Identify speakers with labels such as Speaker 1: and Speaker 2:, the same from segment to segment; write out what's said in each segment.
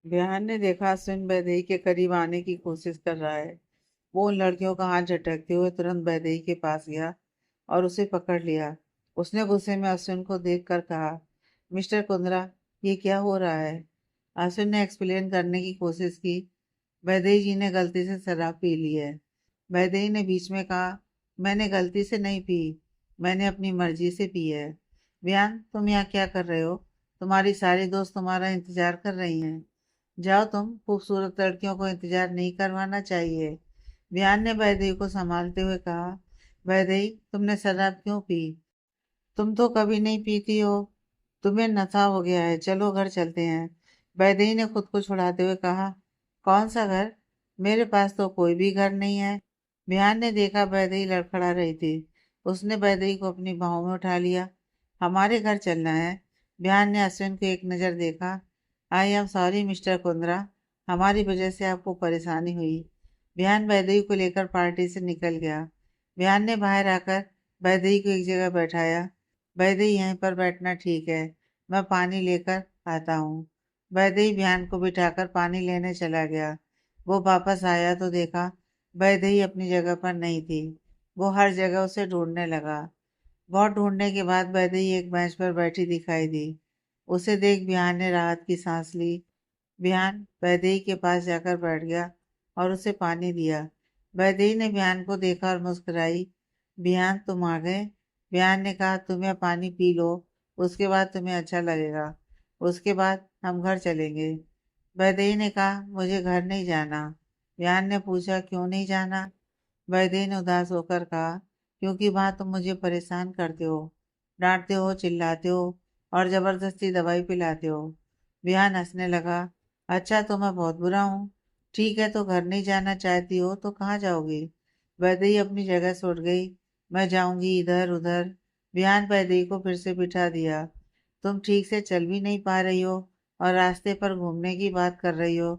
Speaker 1: बिहान ने देखा अश्विन वैदेही के करीब आने की कोशिश कर रहा है। वो उन लड़कियों का हाथ झटकते हुए तुरंत वैदेही के पास गया और उसे पकड़ लिया। उसने गुस्से में अश्विन को देखकर कहा, मिस्टर कुंद्रा, ये क्या हो रहा है? अश्विन ने एक्सप्लेन करने की कोशिश की। वैदेही जी ने गलती से शराब पी ली है। वैदेही ने बीच में कहा, मैंने गलती से नहीं पी, मैंने अपनी मर्जी से पी है। बिहान, तुम यहाँ क्या कर रहे हो? तुम्हारी सारी दोस्त तुम्हारा इंतजार कर रही हैं। जाओ, तुम खूबसूरत लड़कियों को इंतजार नहीं करवाना चाहिए। बिहान ने वैदेही को संभालते हुए कहा, वैदेही, तुमने शराब क्यों पी? तुम तो कभी नहीं पीती हो। तुम्हें नशा हो गया है, चलो घर चलते हैं। वैदेही ने खुद को छुड़ाते हुए कहा, कौन सा घर? मेरे पास तो कोई भी घर नहीं है। बिहान ने देखा वैदेही लड़खड़ा रही थी। उसने वैदेही को अपनी बाहों में उठा लिया। हमारे घर चलना है। बिहान ने अश्विन को एक नज़र देखा। I am sorry mister Kundra, हमारी वजह से आपको परेशानी हुई। बिहान वैदेही को लेकर पार्टी से निकल गया। बिहान ने बाहर आकर वैदेही को एक जगह बैठाया। वैदेही, यहीं पर बैठना ठीक है, मैं पानी लेकर आता हूँ। वैदेही बिहान को बिठाकर पानी लेने चला गया। वो वापस आया तो देखा वैदेही अपनी जगह पर नहीं थी। वो हर जगह उसे ढूंढने लगा। बहुत ढूंढने के बाद वैदेही एक बेंच पर बैठी दिखाई दी। उसे देख बिहान ने राहत की सांस ली। बिहान वैदेही के पास जाकर बैठ गया और उसे पानी दिया। वैदेही ने बिहान को देखा और मुस्कुराई। बिहान, तुम आ गए। बिहान ने कहा, तुम यह पानी पी लो, उसके बाद तुम्हें अच्छा लगेगा। उसके बाद हम घर चलेंगे। वैदेही ने कहा, मुझे घर नहीं जाना। बिहान ने पूछा, क्यों नहीं जाना? वैदेही ने उदास होकर कहा, क्योंकि वहां तुम मुझे परेशान करते हो, डांटते हो, चिल्लाते हो और जबरदस्ती दवाई पिलाते हो। बिहान हंसने लगा, अच्छा, तो मैं बहुत बुरा हूँ? ठीक है, तो घर नहीं जाना चाहती हो तो कहाँ जाओगी? वैदेही अपनी जगह से उठ गई। मैं जाऊंगी इधर उधर। बिहान वैदेही को फिर से बिठा दिया। तुम ठीक से चल भी नहीं पा रही हो और रास्ते पर घूमने की बात कर रही हो।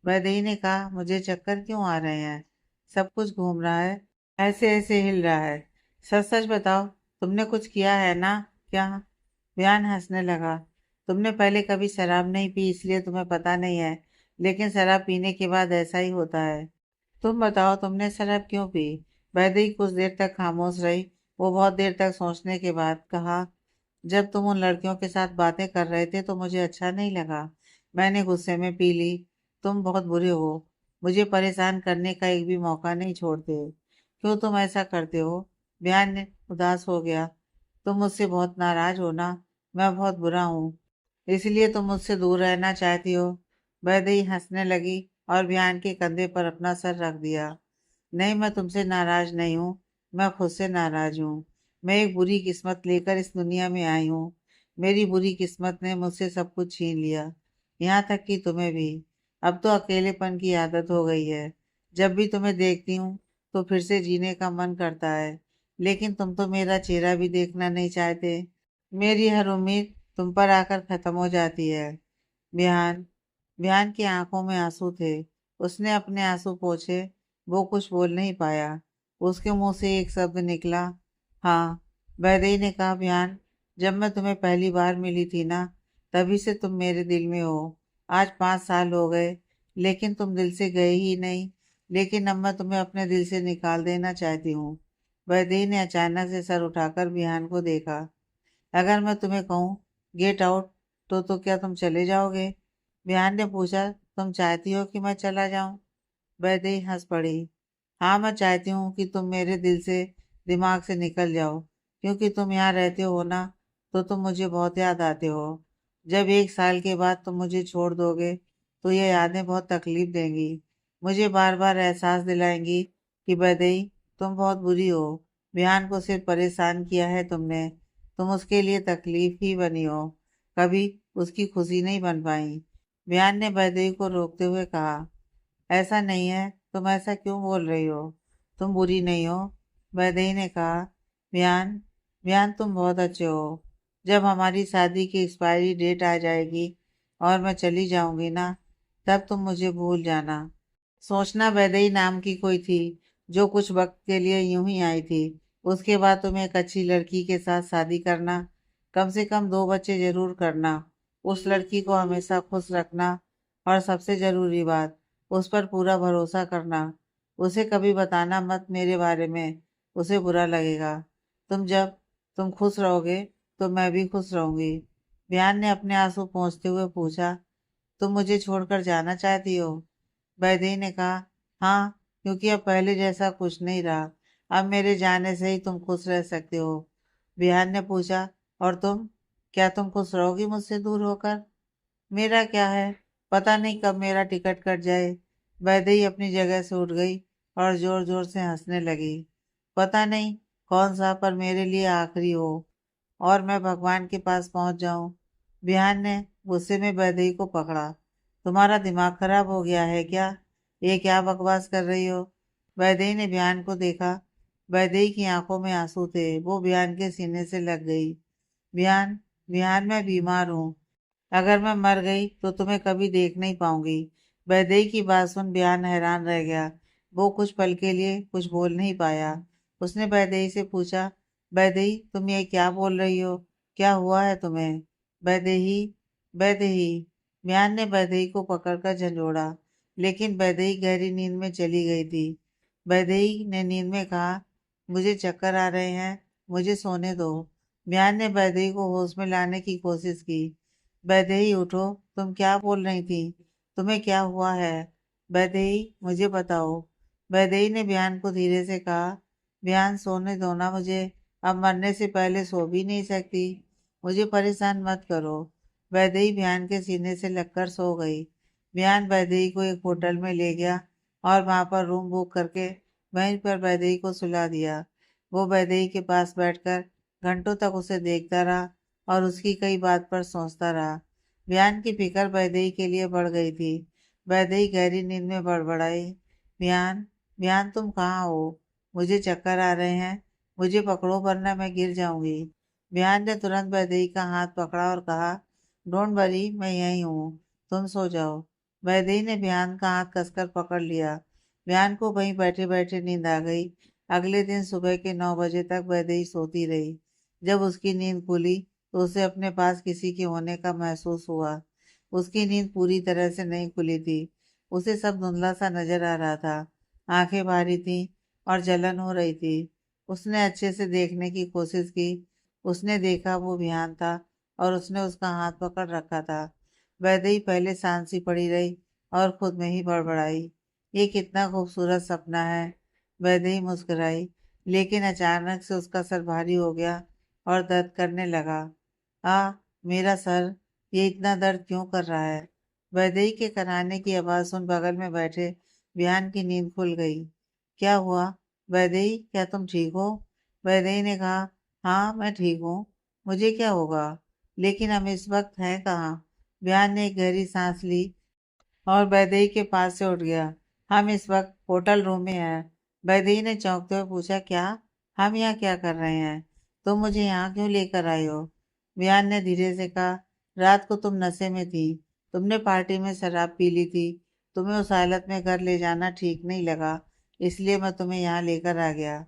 Speaker 1: वैदेही ने कहा, मुझे चक्कर क्यों आ रहे हैं? सब कुछ घूम रहा है, ऐसे ऐसे हिल रहा है। सच सच बताओ, तुमने कुछ किया है ना? क्या? बिहान हंसने लगा। तुमने पहले कभी शराब नहीं पी इसलिए तुम्हें पता नहीं है, लेकिन शराब पीने के बाद ऐसा ही होता है। तुम बताओ, तुमने शराब क्यों पी? वैदेही कुछ देर तक खामोश रही। वो बहुत देर तक सोचने के बाद कहा, जब तुम उन लड़कियों के साथ बातें कर रहे थे तो मुझे अच्छा नहीं लगा, मैंने गुस्से में पी ली। तुम बहुत बुरे हो, मुझे परेशान करने का एक भी मौका नहीं छोड़ते। क्यों तुम ऐसा करते हो? बिहान ने उदास हो गया। तुम मुझसे बहुत नाराज हो ना? मैं बहुत बुरा हूँ, इसलिए तुम मुझसे दूर रहना चाहती हो? वैदेही हंसने लगी और बिहान के कंधे पर अपना सर रख दिया। नहीं, मैं तुमसे नाराज नहीं हूँ, मैं खुद से नाराज हूँ। मैं एक बुरी किस्मत लेकर इस दुनिया में आई हूँ। मेरी बुरी किस्मत ने मुझसे सब कुछ छीन लिया, यहाँ तक कि तुम्हें भी। अब तो अकेलेपन की आदत हो गई है। जब भी तुम्हें देखती हूँ तो फिर से जीने का मन करता है, लेकिन तुम तो मेरा चेहरा भी देखना नहीं चाहते। मेरी हर उम्मीद तुम पर आकर खत्म हो जाती है। बिहान बिहान की आंखों में आंसू थे। उसने अपने आंसू पोंछे। वो कुछ बोल नहीं पाया। उसके मुंह से एक शब्द निकला, हाँ। वैदेही ने कहा, बिहान, जब मैं तुम्हें पहली बार मिली थी ना, तभी से तुम मेरे दिल में हो। आज 5 साल हो गए, लेकिन तुम दिल से गए ही नहीं। लेकिन अब मैं तुम्हें अपने दिल से निकाल देना चाहती हूँ। वैदेही ने अचानक से सर उठाकर बिहान को देखा। अगर मैं तुम्हें कहूँ गेट आउट, तो क्या तुम चले जाओगे? बिहान ने पूछा, तुम चाहती हो कि मैं चला जाऊं? वैदेही हंस पड़ी। हाँ, मैं चाहती हूँ कि तुम मेरे दिल से, दिमाग से निकल जाओ, क्योंकि तुम यहाँ रहते हो ना, तो तुम मुझे बहुत याद आते हो। जब 1 साल के बाद तुम मुझे छोड़ दोगे तो ये यादें बहुत तकलीफ देंगी, मुझे बार बार एहसास दिलाएंगी कि वैदेही, तुम बहुत बुरी हो। बिहान को सिर्फ परेशान किया है तुमने, तुम उसके लिए तकलीफ ही बनी हो, कभी उसकी खुशी नहीं बन पाई। बिहान ने वैदेही को रोकते हुए कहा, ऐसा नहीं है, तुम ऐसा क्यों बोल रही हो? तुम बुरी नहीं हो। वैदेही ने कहा, बिहान, बिहान, तुम बहुत अच्छे हो। जब हमारी शादी की एक्सपायरी डेट आ जाएगी और मैं चली जाऊंगी ना, तब तुम मुझे भूल जाना। सोचना, वैदेही नाम की कोई थी जो कुछ वक्त के लिए यूं ही आई थी। उसके बाद तुम्हें एक अच्छी लड़की के साथ शादी करना, कम से कम 2 बच्चे जरूर करना, उस लड़की को हमेशा खुश रखना, और सबसे जरूरी बात, उस पर पूरा भरोसा करना। उसे कभी बताना मत मेरे बारे में, उसे बुरा लगेगा। जब तुम खुश रहोगे तो मैं भी खुश रहूंगी। बियान ने अपने आंसू पोंछते हुए पूछा, तुम मुझे छोड़कर जाना चाहती हो? वैदेही ने कहा, हाँ, क्योंकि अब पहले जैसा कुछ नहीं रहा। अब मेरे जाने से ही तुम खुश रह सकते हो। बिहान ने पूछा, और तुम? क्या तुम खुश रहोगी मुझसे दूर होकर? मेरा क्या है, पता नहीं कब मेरा टिकट कट जाए। वैदेही अपनी जगह से उठ गई और जोर जोर से हंसने लगी। पता नहीं कौन सा, पर मेरे लिए आखिरी हो और मैं भगवान के पास पहुंच जाऊं। बिहान ने गुस्से में वैदेही को पकड़ा। तुम्हारा दिमाग खराब हो गया है क्या? ये क्या बकवास कर रही हो? वैदेही ने बिहान को देखा। वैदेही की आंखों में आंसू थे। वो बिहान के सीने से लग गई। बिहान, बिहान, मैं बीमार हूँ। अगर मैं मर गई तो तुम्हें कभी देख नहीं पाऊंगी। वैदेही की बात सुन बिहान हैरान रह गया। वो कुछ पल के लिए कुछ बोल नहीं पाया। उसने वैदेही से पूछा, वैदेही, तुम ये क्या बोल रही हो? क्या हुआ है तुम्हें? वैदेही, वैदेही। बिहान ने वैदेही को पकड़कर झंझोड़ा, लेकिन वैदेही गहरी नींद में चली गई थी। वैदेही ने नींद में कहा, मुझे चक्कर आ रहे हैं, मुझे सोने दो। बिहान ने वैदेही को होश में लाने की कोशिश की। वैदेही, उठो, तुम क्या बोल रही थी? तुम्हें क्या हुआ है? वैदेही, मुझे बताओ। वैदेही ने बिहान को धीरे से कहा, बिहान, सोने दो ना मुझे। अब मरने से पहले सो भी नहीं सकती। मुझे परेशान मत करो। वैदेही बिहान के सीने से लगकर सो गई। बिहान वैदेही को एक होटल में ले गया और वहां पर रूम बुक करके वहीं पर वैदेही को सुला दिया। वो वैदेही के पास बैठकर घंटों तक उसे देखता रहा और उसकी कई बात पर सोचता रहा। बिहान की फिक्र वैदेही के लिए बढ़ गई थी। वैदेही गहरी नींद में बड़बड़ाई, बिहान, बिहान, तुम कहाँ हो? मुझे चक्कर आ रहे हैं, मुझे पकड़ो वरना मैं गिर जाऊंगी। बिहान ने तुरंत वैदेही का हाथ पकड़ा और कहा, डोंट वरी, मैं यहीं हूँ, तुम सो जाओ। वैदेही ने बिहान का हाथ कसकर पकड़ लिया। बिहान को वहीं बैठे बैठे नींद आ गई। अगले दिन सुबह के 9 बजे तक वैदेही सोती रही। जब उसकी नींद खुली तो उसे अपने पास किसी के होने का महसूस हुआ। उसकी नींद पूरी तरह से नहीं खुली थी। उसे सब धुंधला सा नजर आ रहा था। आंखें भारी थीं और जलन हो रही थी। उसने अच्छे से देखने की कोशिश की। उसने देखा वो बिहान था और उसने उसका हाथ पकड़ रखा था। वैदेही पहले शांत सी पड़ी रही और खुद में ही बड़बड़ाई, ये कितना खूबसूरत सपना है। वैदेही मुस्कुराई, लेकिन अचानक से उसका सर भारी हो गया और दर्द करने लगा। मेरा सर, ये इतना दर्द क्यों कर रहा है? वैदेही के कराने की आवाज सुन बगल में बैठे बिहान की नींद खुल गई। क्या हुआ वैदेही, क्या तुम ठीक हो? वैदेही ने कहा, हाँ, मैं ठीक हूँ। मुझे क्या होगा? लेकिन हम इस वक्त हैं कहाँ? बिहान ने एक गहरी सांस ली और वैदेही के पास से उठ गया। हम इस वक्त होटल रूम में हैं। वैदेही ने चौंकते हुए पूछा, क्या? हम यहाँ क्या कर रहे हैं? तुम मुझे यहाँ क्यों लेकर आए हो? बियान ने धीरे से कहा, रात को तुम नशे में थी। तुमने पार्टी में शराब पी ली थी। तुम्हें उस हालत में घर ले जाना ठीक नहीं लगा, इसलिए मैं तुम्हें यहाँ लेकर आ गया।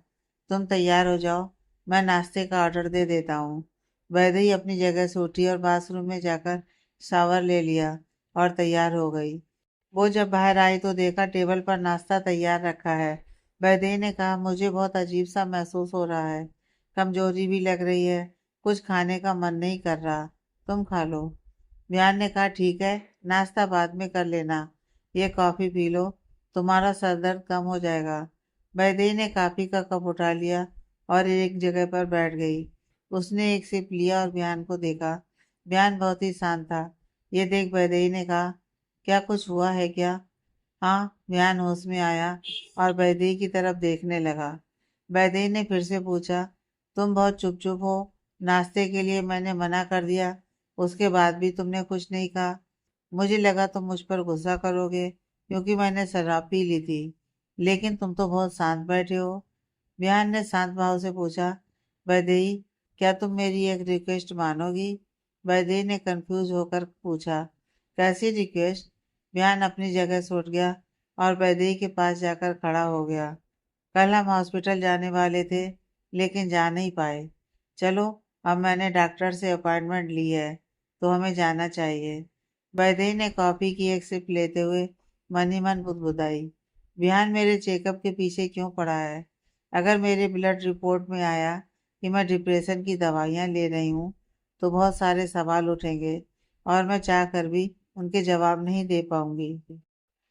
Speaker 1: तुम तैयार हो जाओ, मैं नाश्ते का ऑर्डर दे देता हूँ। वैदेही अपनी जगह से उठी और बाथरूम में जाकर शावर ले लिया और तैयार हो गई। वो जब बाहर आई तो देखा टेबल पर नाश्ता तैयार रखा है। वैदेही ने कहा, मुझे बहुत अजीब सा महसूस हो रहा है, कमजोरी भी लग रही है, कुछ खाने का मन नहीं कर रहा, तुम खा लो। बिहान ने कहा, ठीक है, नाश्ता बाद में कर लेना, ये कॉफी पी लो, तुम्हारा सर दर्द कम हो जाएगा। वैदेही ने कॉफी का कप उठा लिया और एक जगह पर बैठ गई। उसने एक सिप लिया और बिहान को देखा। बिहान बहुत ही शांत था। ये देख वैदेही ने कहा, क्या कुछ हुआ है क्या? हाँ, बिहान होश में आया और वैदेही की तरफ देखने लगा। वैदेही ने फिर से पूछा, तुम बहुत चुप चुप हो, नाश्ते के लिए मैंने मना कर दिया, उसके बाद भी तुमने कुछ नहीं कहा। मुझे लगा तुम मुझ पर गुस्सा करोगे क्योंकि मैंने शराब पी ली थी, लेकिन तुम तो बहुत शांत बैठे हो। बिहान ने शांत भाव से पूछा, वैदेही, क्या तुम मेरी एक रिक्वेस्ट मानोगी? वैदेही ने कंफ्यूज होकर पूछा, कैसी रिक्वेस्ट? बिहान अपनी जगह से उठ गया और वैदेही के पास जाकर खड़ा हो गया। कल हम हॉस्पिटल जाने वाले थे, लेकिन जा नहीं पाए। चलो, अब मैंने डॉक्टर से अपॉइंटमेंट ली है, तो हमें जाना चाहिए। वैदेही ने कॉफी की एक सिप लेते हुए मन ही मन बुदबुदाई। बिहान मेरे चेकअप के पीछे क्यों पड़ा है? अगर मेरे ब्लड रिपोर्ट में आया कि मैं डिप्रेशन की दवाइयाँ ले रही हूँ तो बहुत सारे सवाल उठेंगे और मैं चाह कर भी उनके जवाब नहीं दे पाऊंगी।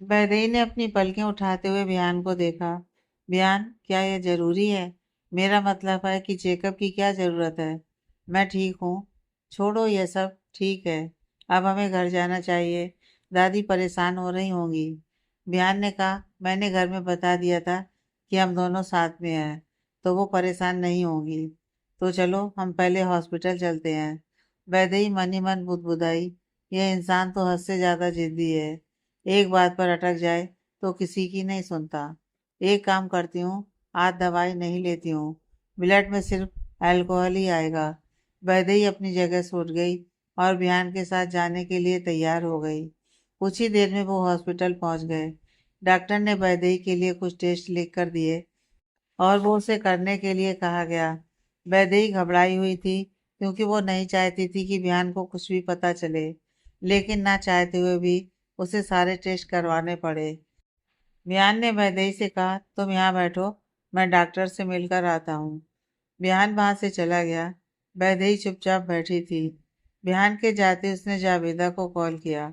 Speaker 1: वैदेही ने अपनी पलकें उठाते हुए बिहान को देखा। बिहान, क्या यह जरूरी है? मेरा मतलब है कि चेकअप की क्या जरूरत है? मैं ठीक हूँ। छोड़ो यह सब, ठीक है। अब हमें घर जाना चाहिए। दादी परेशान हो रही होंगी। बिहान ने कहा, मैंने घर में बता दिया था कि हम दोनों साथ में हैं, तो वो परेशान नहीं होंगी। तो चलो हम पहले हॉस्पिटल चलते हैं। वैदेही मन ही मन बुदबुदाई। यह इंसान तो हद से ज्यादा जिद्दी है। एक बात पर अटक जाए तो किसी की नहीं सुनता। एक काम करती हूँ, आज दवाई नहीं लेती हूँ। ब्लड में सिर्फ अल्कोहल ही आएगा। वैदेही अपनी जगह से उठ गई और बिहान के साथ जाने के लिए तैयार हो गई। कुछ ही देर में वो हॉस्पिटल पहुंच गए। डॉक्टर ने वैदेही के लिए कुछ टेस्ट लिख कर दिए और वो उसे करने के लिए कहा गया। वैदेही घबराई हुई थी क्योंकि वो नहीं चाहती थी कि बिहान को कुछ भी पता चले, लेकिन ना चाहते हुए भी उसे सारे टेस्ट करवाने पड़े। बिहान ने वैदेही से कहा, तुम यहाँ बैठो, मैं डॉक्टर से मिलकर आता हूँ। बिहान वहां से चला गया। वैदेही चुपचाप बैठी थी। बिहान के जाते उसने जावेदा को कॉल किया।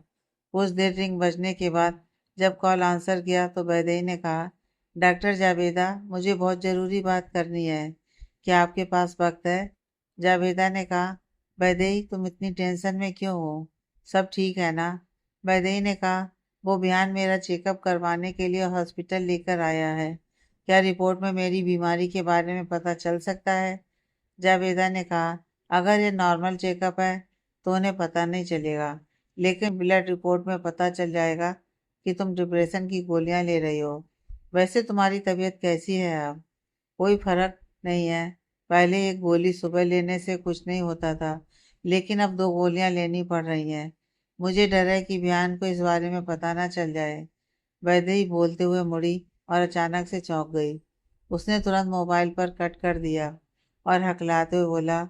Speaker 1: कुछ देर रिंग बजने के बाद जब कॉल आंसर किया तो वैदेही ने कहा, डॉक्टर जावेदा, मुझे बहुत ज़रूरी बात करनी है। क्या आपके पास वक्त है? जावेदा ने कहा, वैदेही तुम इतनी टेंशन में क्यों हो? सब ठीक है ना? वैदेही ने कहा, वो बिहान मेरा चेकअप करवाने के लिए हॉस्पिटल लेकर आया है। क्या रिपोर्ट में मेरी बीमारी के बारे में पता चल सकता है? जावेदा ने कहा, अगर ये नॉर्मल चेकअप है तो उन्हें पता नहीं चलेगा, लेकिन ब्लड रिपोर्ट में पता चल जाएगा कि तुम डिप्रेशन की गोलियां ले रही हो। वैसे तुम्हारी तबीयत कैसी है अब? कोई फर्क नहीं है। पहले एक गोली सुबह लेने से कुछ नहीं होता था, लेकिन अब दो गोलियां लेनी पड़ रही हैं। मुझे डर है कि बिहान को इस बारे में पता ना चल जाए। वैदेही बोलते हुए मुड़ी और अचानक से चौंक गई। उसने तुरंत मोबाइल पर कट कर दिया और हकलाते हुए बोला,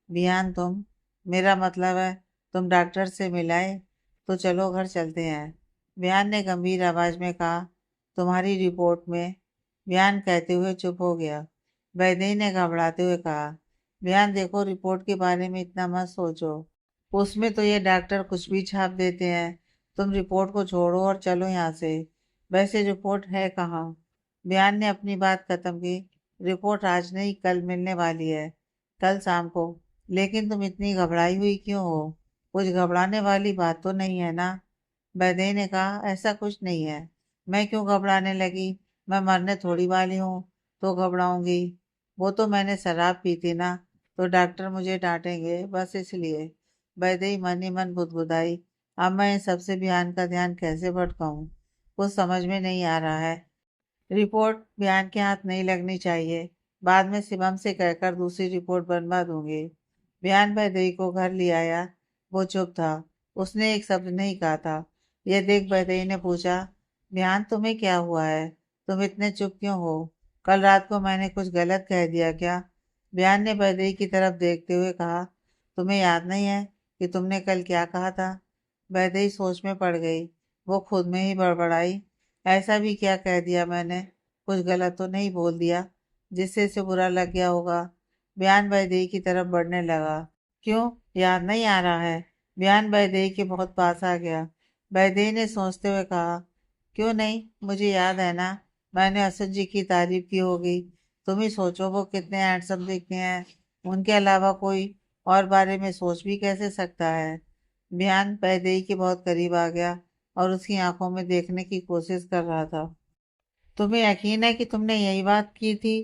Speaker 1: बिहान तुम, मेरा मतलब है तुम डॉक्टर से मिलाए? तो चलो घर चलते हैं। बिहान ने गंभीर आवाज में कहा, तुम्हारी रिपोर्ट में। बिहान कहते हुए चुप हो गया। वैदेही ने घबराते हुए कहा, बिहान देखो, रिपोर्ट के बारे में इतना मत सोचो। उसमें तो ये डॉक्टर कुछ भी छाप देते हैं। तुम रिपोर्ट को छोड़ो और चलो यहाँ से। वैसे रिपोर्ट है कहाँ? बिहान ने अपनी बात खत्म की। रिपोर्ट आज नहीं, कल मिलने वाली है। कल शाम को। लेकिन तुम इतनी घबराई हुई क्यों हो? कुछ घबराने वाली बात तो नहीं है ना? वैदेही ने कहा, ऐसा कुछ नहीं है। मैं क्यों घबराने लगी? मैं मरने थोड़ी वाली हूँ तो घबराऊंगी। वो तो मैंने शराब पी थी ना, तो डॉक्टर मुझे डांटेंगे, बस इसलिए। वैदेही मन ही मन बुदबुदाई। अब मैं इन सबसे बिहान का ध्यान कैसे भटकाऊं? कुछ समझ में नहीं आ रहा है। रिपोर्ट बिहान के हाथ नहीं लगनी चाहिए। बाद में शिवम से कहकर दूसरी रिपोर्ट बनवा दूंगी। बिहान वैदेही को घर ले आया। वो चुप था। उसने एक शब्द नहीं कहा था। यह देख वैदेही ने पूछा, बिहान तुम्हें क्या हुआ है? तुम इतने चुप क्यों हो? कल रात को मैंने कुछ गलत कह दिया क्या? बिहान ने वैदेही की तरफ देखते हुए कहा, तुम्हें याद नहीं है कि तुमने कल क्या कहा था? वैदेही सोच में पड़ गई। वो खुद में ही बड़बड़ाई, ऐसा भी क्या कह दिया मैंने? कुछ गलत तो नहीं बोल दिया जिससे इसे बुरा लग गया होगा? बयान वैदेही की तरफ बढ़ने लगा। क्यों, याद नहीं आ रहा है? बयान वैदेही के बहुत पास आ गया। वैदेही ने सोचते हुए कहा, क्यों नहीं, मुझे याद है ना। मैंने असद जी की तारीफ की होगी। तुम ही सोचो वो कितने हैंडसम दिखते हैं। उनके अलावा कोई और बारे में सोच भी कैसे सकता है? बयान वैदेही के बहुत करीब आ गया और उसकी आंखों में देखने की कोशिश कर रहा था। तुम्हें यकीन है कि तुमने यही बात की थी?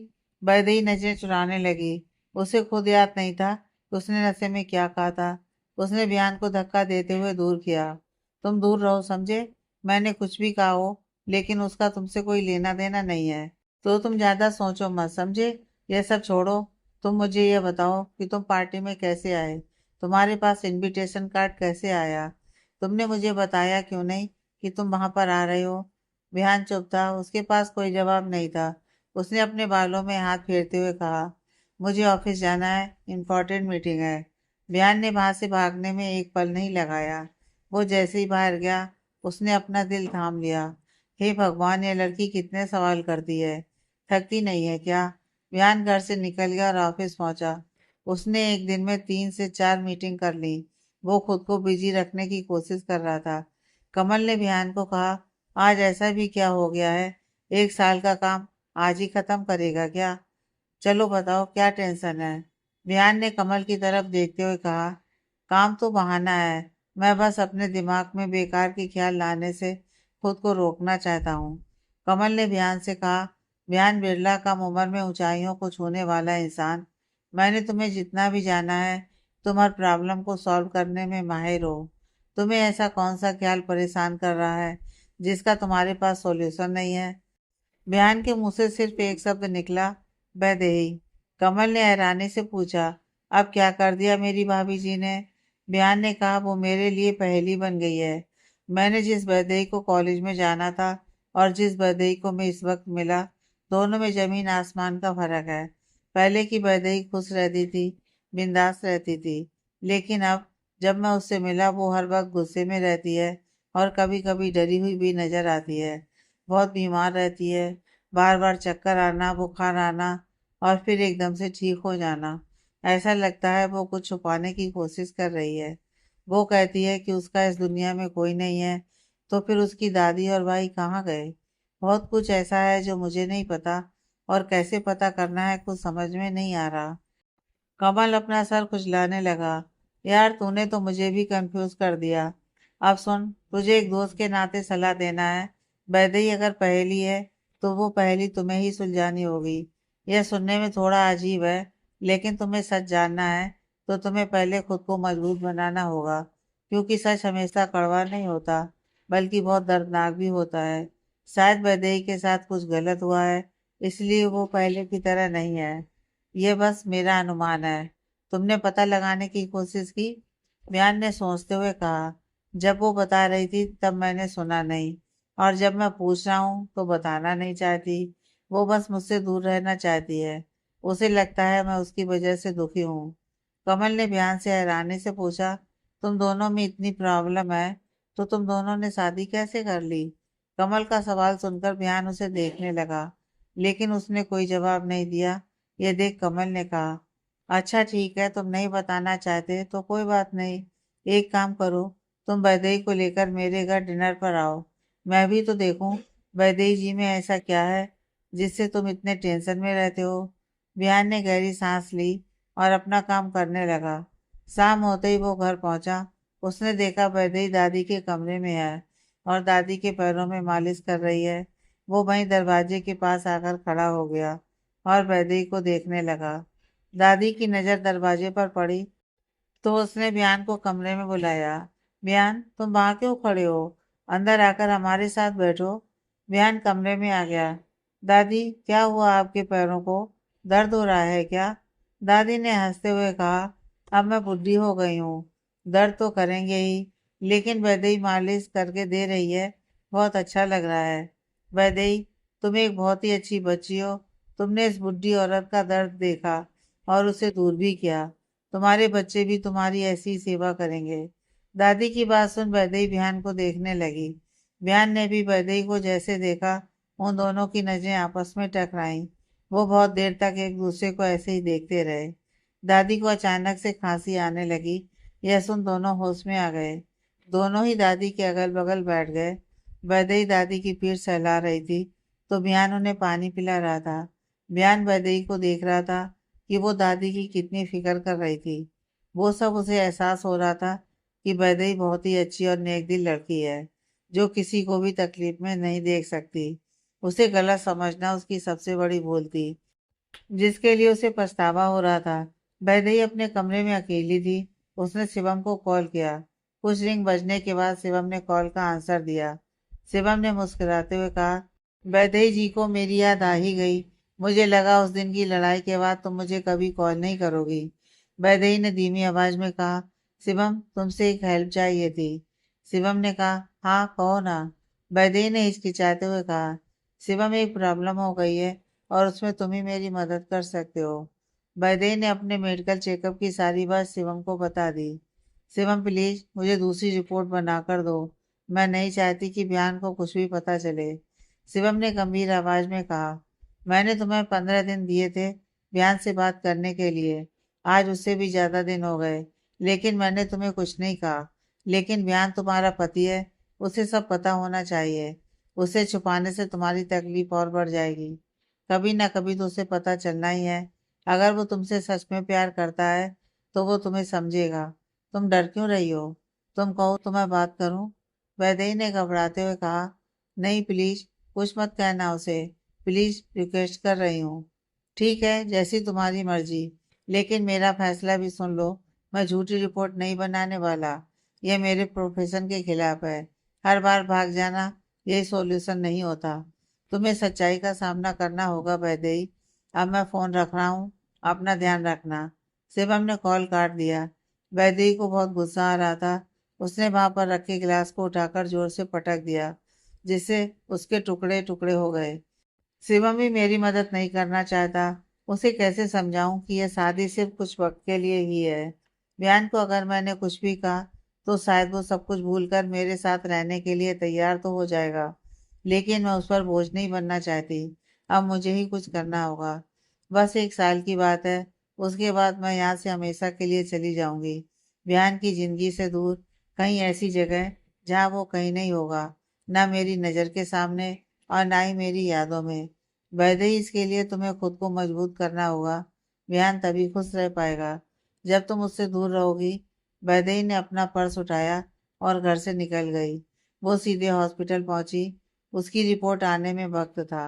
Speaker 1: वैदेही नजरें चुराने लगी। उसे खुद याद नहीं था कि उसने नशे में क्या कहा था। उसने बयान को धक्का देते हुए दूर किया। तुम दूर रहो, समझे? मैंने कुछ भी कहा हो, लेकिन उसका तुमसे कोई लेना देना नहीं है। तो तुम ज्यादा सोचो मत, समझे? यह सब छोड़ो। तुम मुझे यह बताओ कि तुम पार्टी में कैसे आए? तुम्हारे पास इनविटेशन कार्ड कैसे आया? तुमने मुझे बताया क्यों नहीं कि तुम वहां पर आ रहे हो? विहान चुप था। उसके पास कोई जवाब नहीं था। उसने अपने बालों में हाथ फेरते हुए कहा, मुझे ऑफिस जाना है, इम्पोर्टेंट मीटिंग है। विहान ने वहां से भागने में एक पल नहीं लगाया। वो जैसे ही बाहर गया, उसने अपना दिल थाम लिया। हे भगवान, ये लड़की कितने सवाल करती है, थकती नहीं है क्या? विहान घर से निकल गया और ऑफिस पहुंचा। उसने एक दिन में 3 से 4 मीटिंग कर ली। वो खुद को बिजी रखने की कोशिश कर रहा था। कमल ने विहान को कहा, आज ऐसा भी क्या हो गया है? 1 साल का काम आज ही खत्म करेगा क्या? चलो बताओ, क्या टेंशन है? विहान ने कमल की तरफ देखते हुए कहा, काम तो बहाना है। मैं बस अपने दिमाग में बेकार के ख्याल लाने से खुद को रोकना चाहता हूँ। कमल ने विहान से कहा, विहान बिरला, कम उम्र में ऊंचाइयों को छूने वाला इंसान। मैंने तुम्हें जितना भी जाना है, तुम हर प्रॉब्लम को सॉल्व करने में माहिर हो। तुम्हें ऐसा कौन सा ख्याल परेशान कर रहा है जिसका तुम्हारे पास सॉल्यूशन नहीं है? विहान के मुंह से सिर्फ एक शब्द निकला, वैदेही। कमल ने हैरानी से पूछा, अब क्या कर दिया मेरी भाभी जी ने? विहान ने कहा, वो मेरे लिए पहेली बन गई है। मैंने जिस वैदेही को कॉलेज में जाना था और जिस वैदेही को मैं इस वक्त मिला, दोनों में जमीन आसमान का फर्क है। पहले की वैदेही खुश रहती थी, बिंदास रहती थी। लेकिन अब जब मैं उससे मिला, वो हर वक्त गुस्से में रहती है और कभी कभी डरी हुई भी नजर आती है। बहुत बीमार रहती है, बार बार चक्कर आना, बुखार आना और फिर एकदम से ठीक हो जाना। ऐसा लगता है वो कुछ छुपाने की कोशिश कर रही है। वो कहती है कि उसका इस दुनिया में कोई नहीं है। तो फिर उसकी दादी और भाई कहाँ गए? बहुत कुछ ऐसा है जो मुझे नहीं पता, और कैसे पता करना है कुछ समझ में नहीं आ रहा। कमल अपना सर खुजलाने लगा। यार, तूने तो मुझे भी कंफ्यूज कर दिया। अब सुन, तुझे एक दोस्त के नाते सलाह देना है। वैदेही अगर पहेली है, तो वो पहेली तुम्हें ही सुलझानी होगी। यह सुनने में थोड़ा अजीब है, लेकिन तुम्हें सच जानना है तो तुम्हें पहले खुद को मजबूत बनाना होगा, क्योंकि सच हमेशा कड़वा नहीं होता, बल्कि बहुत दर्दनाक भी होता है। शायद वैदेही के साथ कुछ गलत हुआ है, इसलिए वो पहले की तरह नहीं है। ये बस मेरा अनुमान है। तुमने पता लगाने की कोशिश की? म्यान ने सोचते हुए कहा, जब वो बता रही थी तब मैंने सुना नहीं, और जब मैं पूछ रहा हूँ तो बताना नहीं चाहती। वो बस मुझसे दूर रहना चाहती है। उसे लगता है मैं उसकी वजह से दुखी हूँ। कमल ने बयान से हैरानी से पूछा, तुम दोनों में इतनी प्रॉब्लम है तो तुम दोनों ने शादी कैसे कर ली? कमल का सवाल सुनकर बयान उसे देखने लगा, लेकिन उसने कोई जवाब नहीं दिया। ये देख कमल ने कहा, अच्छा ठीक है, तुम नहीं बताना चाहते तो कोई बात नहीं। एक काम करो, तुम वैदेही को लेकर मेरे घर डिनर पर आओ। मैं भी तो देखूं वैदेही जी में ऐसा क्या है जिससे तुम इतने टेंशन में रहते हो। विहान ने गहरी सांस ली और अपना काम करने लगा। शाम होते ही वो घर पहुंचा। उसने देखा वैदेही दादी के कमरे में है और दादी के पैरों में मालिश कर रही है। वो वहीं दरवाजे के पास आकर खड़ा हो गया और वैदेही को देखने लगा। दादी की नजर दरवाजे पर पड़ी तो उसने बियान को कमरे में बुलाया। बियान, तुम वहां क्यों खड़े हो? अंदर आकर हमारे साथ बैठो। बियान कमरे में आ गया। दादी, क्या हुआ आपके पैरों को? दर्द हो रहा है क्या? दादी ने हंसते हुए कहा, अब मैं बुढ़ी हो गई हूँ, दर्द तो करेंगे ही, लेकिन वैदेही मालिश करके दे रही है, बहुत अच्छा लग रहा है। वैदेही, तुम एक बहुत ही अच्छी बच्ची हो। तुमने इस बुढ़ी औरत का दर्द देखा और उसे दूर भी किया। तुम्हारे बच्चे भी तुम्हारी ऐसी ही सेवा करेंगे। दादी की बात सुन वैदेही बिहान को देखने लगी। बिहान ने भी वैदेही को जैसे देखा, उन दोनों की नजरें आपस में टकराईं। वो बहुत देर तक एक दूसरे को ऐसे ही देखते रहे। दादी को अचानक से खांसी आने लगी। यह सुन दोनों होश में आ गए। दोनों ही दादी के अगल बगल बैठ गए। वैदेही दादी की पीठ सहला रही थी तो बिहान उन्हें पानी पिला रहा था। बिहान वैदेही को देख रहा था कि वो दादी की कितनी फिक्र कर रही थी। वो सब उसे एहसास हो रहा था कि वैदेही बहुत ही अच्छी और नेक दिल लड़की है, जो किसी को भी तकलीफ में नहीं देख सकती। उसे गलत समझना उसकी सबसे बड़ी भूल थी, जिसके लिए उसे पछतावा हो रहा था। वैदेही अपने कमरे में अकेली थी। उसने शिवम को कॉल किया। कुछ रिंग बजने के बाद शिवम ने कॉल का आंसर दिया। शिवम ने मुस्कुराते हुए कहा, वैदेही जी को मेरी याद आ ही गई। मुझे लगा उस दिन की लड़ाई के बाद तुम मुझे कभी कॉल नहीं करोगी। वैदेही ने धीमी आवाज में कहा, शिवम, तुमसे एक हेल्प चाहिए थी। शिवम ने कहा, हाँ कहो ना। वैदेही ने हिचकिचाते हुए कहा, शिवम, एक प्रॉब्लम हो गई है और उसमें तुम ही मेरी मदद कर सकते हो। वैदेही ने अपने मेडिकल चेकअप की सारी बात शिवम को बता दी। शिवम प्लीज मुझे दूसरी रिपोर्ट बनाकर दो। मैं नहीं चाहती कि बयान को कुछ भी पता चले। शिवम ने गंभीर आवाज में कहा, मैंने तुम्हें 15 दिन दिए थे बयान से बात करने के लिए। आज उससे भी ज्यादा दिन हो गए, लेकिन मैंने तुम्हें कुछ नहीं कहा। लेकिन बयान तुम्हारा पति है, उसे सब पता होना चाहिए। उसे छुपाने से तुम्हारी तकलीफ और बढ़ जाएगी। कभी ना कभी तो उसे पता चलना ही है। अगर वो तुमसे सच में प्यार करता है तो वो तुम्हें समझेगा। तुम डर क्यों रही हो? तुम कहो तो मैं बात करूं? वैदेही ने घबराते हुए कहा, नहीं प्लीज, कुछ मत कहना उसे। प्लीज रिक्वेस्ट कर रही हूँ। ठीक है, जैसी तुम्हारी मर्जी, लेकिन मेरा फैसला भी सुन लो। मैं झूठी रिपोर्ट नहीं बनाने वाला। यह मेरे प्रोफेशन के खिलाफ है। हर बार भाग जाना यही सॉल्यूशन नहीं होता। तुम्हें सच्चाई का सामना करना होगा वैदेही। अब मैं फोन रख रहा हूँ, अपना ध्यान रखना। शिवम ने कॉल काट दिया। वैदेही को बहुत गुस्सा आ रहा था। उसने वहां पर रखे गिलास को उठाकर जोर से पटक दिया, जिससे उसके टुकड़े टुकड़े हो गए। शिवम भी मेरी मदद नहीं करना चाहता। उसे कैसे समझाऊं कि यह शादी सिर्फ कुछ वक्त के लिए ही है। बयान को अगर मैंने कुछ भी कहा तो शायद वो सब कुछ भूलकर मेरे साथ रहने के लिए तैयार तो हो जाएगा, लेकिन मैं उस पर बोझ नहीं बनना चाहती। अब मुझे ही कुछ करना होगा। बस 1 साल की बात है, उसके बाद मैं यहाँ से हमेशा के लिए चली जाऊंगी। बयान की जिंदगी से दूर, कहीं ऐसी जगह जहाँ वो कहीं नहीं होगा, ना मेरी नज़र के सामने और ना ही मेरी यादों में। वैसे ही इसके लिए तुम्हें खुद को मजबूत करना होगा। विहान तभी खुश रह पाएगा जब तुम उससे दूर रहोगी। वैदेही ने अपना पर्स उठाया और घर से निकल गई। वो सीधे हॉस्पिटल पहुंची। उसकी रिपोर्ट आने में वक्त था,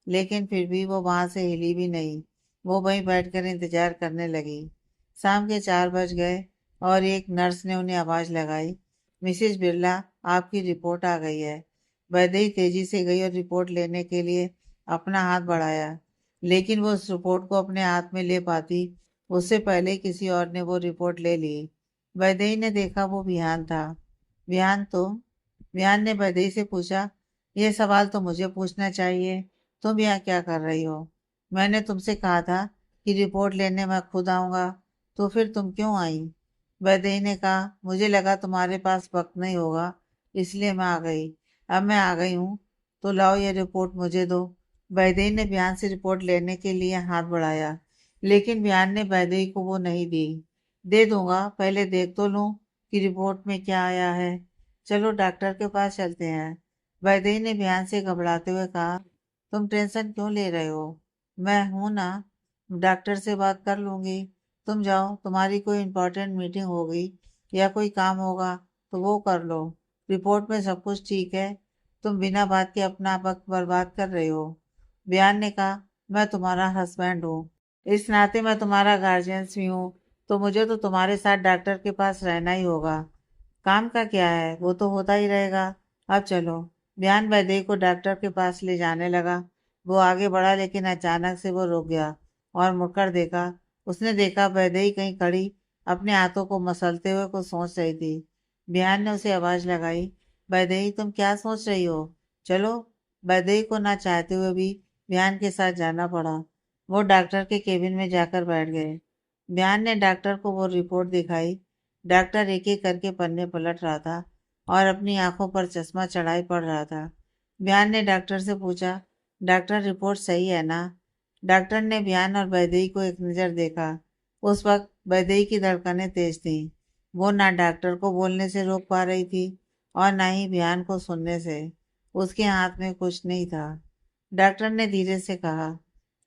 Speaker 1: लेकिन फिर भी वो वहां से हिली भी नहीं। वो वहीं बैठकर इंतजार करने लगी। शाम के 4 बज गए और एक नर्स ने उन्हें आवाज लगाई, मिसेज बिरला, आपकी रिपोर्ट आ गई है। वैदेही तेजी से गई और रिपोर्ट लेने के लिए अपना हाथ बढ़ाया, लेकिन वो उस रिपोर्ट को अपने हाथ में ले पाती उससे पहले किसी और ने वो रिपोर्ट ले ली। वैदेही ने देखा वो विहान था। विहान तो विहान ने वैदेही से पूछा, ये सवाल तो मुझे पूछना चाहिए, तुम यहाँ क्या कर रही हो? मैंने तुमसे कहा था कि रिपोर्ट लेने मैं खुद आऊंगा, तो फिर तुम क्यों आई? वैदेही ने कहा, मुझे लगा तुम्हारे पास वक्त नहीं होगा, इसलिए मैं आ गई। अब मैं आ गई हूँ, तो लाओ ये रिपोर्ट मुझे दो। वैदेही ने बयान से रिपोर्ट लेने के लिए हाथ बढ़ाया, लेकिन बयान ने वैदेही को वो नहीं दी। दे दूंगा, पहले देख तो लूं कि रिपोर्ट में क्या आया है। चलो डॉक्टर के पास चलते हैं। वैदेही ने बयान से घबराते हुए कहा, तुम टेंशन क्यों ले रहे हो? मैं हूं ना, डॉक्टर से बात कर लूंगी। तुम जाओ, तुम्हारी कोई इंपॉर्टेंट मीटिंग होगी या कोई काम होगा तो वो कर लो। रिपोर्ट में सब कुछ ठीक है। तुम बिना बात के अपना वक्त बर्बाद कर रहे हो। बयान ने कहा, मैं तुम्हारा हस्बैंड हूँ, इस नाते मैं तुम्हारा गार्जियंस भी हूँ, तो मुझे तो तुम्हारे साथ डॉक्टर के पास रहना ही होगा। काम का क्या है, वो तो होता ही रहेगा। अब चलो। बयान वैदेही को डॉक्टर के पास ले जाने लगा। वो आगे बढ़ा, लेकिन अचानक से वो रुक गया और मुड़कर देखा। उसने देखा वैदेही कहीं खड़ी अपने हाथों को मसलते हुए कुछ सोच रही थी। बयान ने उसे आवाज लगाई, वैदेही तुम क्या सोच रही हो? चलो। वैदेही को ना चाहते हुए भी बयान के साथ जाना पड़ा। वो डॉक्टर के केबिन में जाकर बैठ गए। बयान ने डॉक्टर को वो रिपोर्ट दिखाई। डॉक्टर एक एक करके पन्ने पलट रहा था और अपनी आंखों पर चश्मा चढ़ाई पड़ रहा था। बयान ने डॉक्टर से पूछा, डॉक्टर रिपोर्ट सही है ना? डॉक्टर ने बयान और वैदेही को एक नज़र देखा। उस वक्त वैदेही की धड़कनें तेज थीं। वो ना डॉक्टर को बोलने से रोक पा रही थी और ना ही बयान को सुनने से। उसके हाथ में कुछ नहीं था। डॉक्टर ने धीरे से कहा,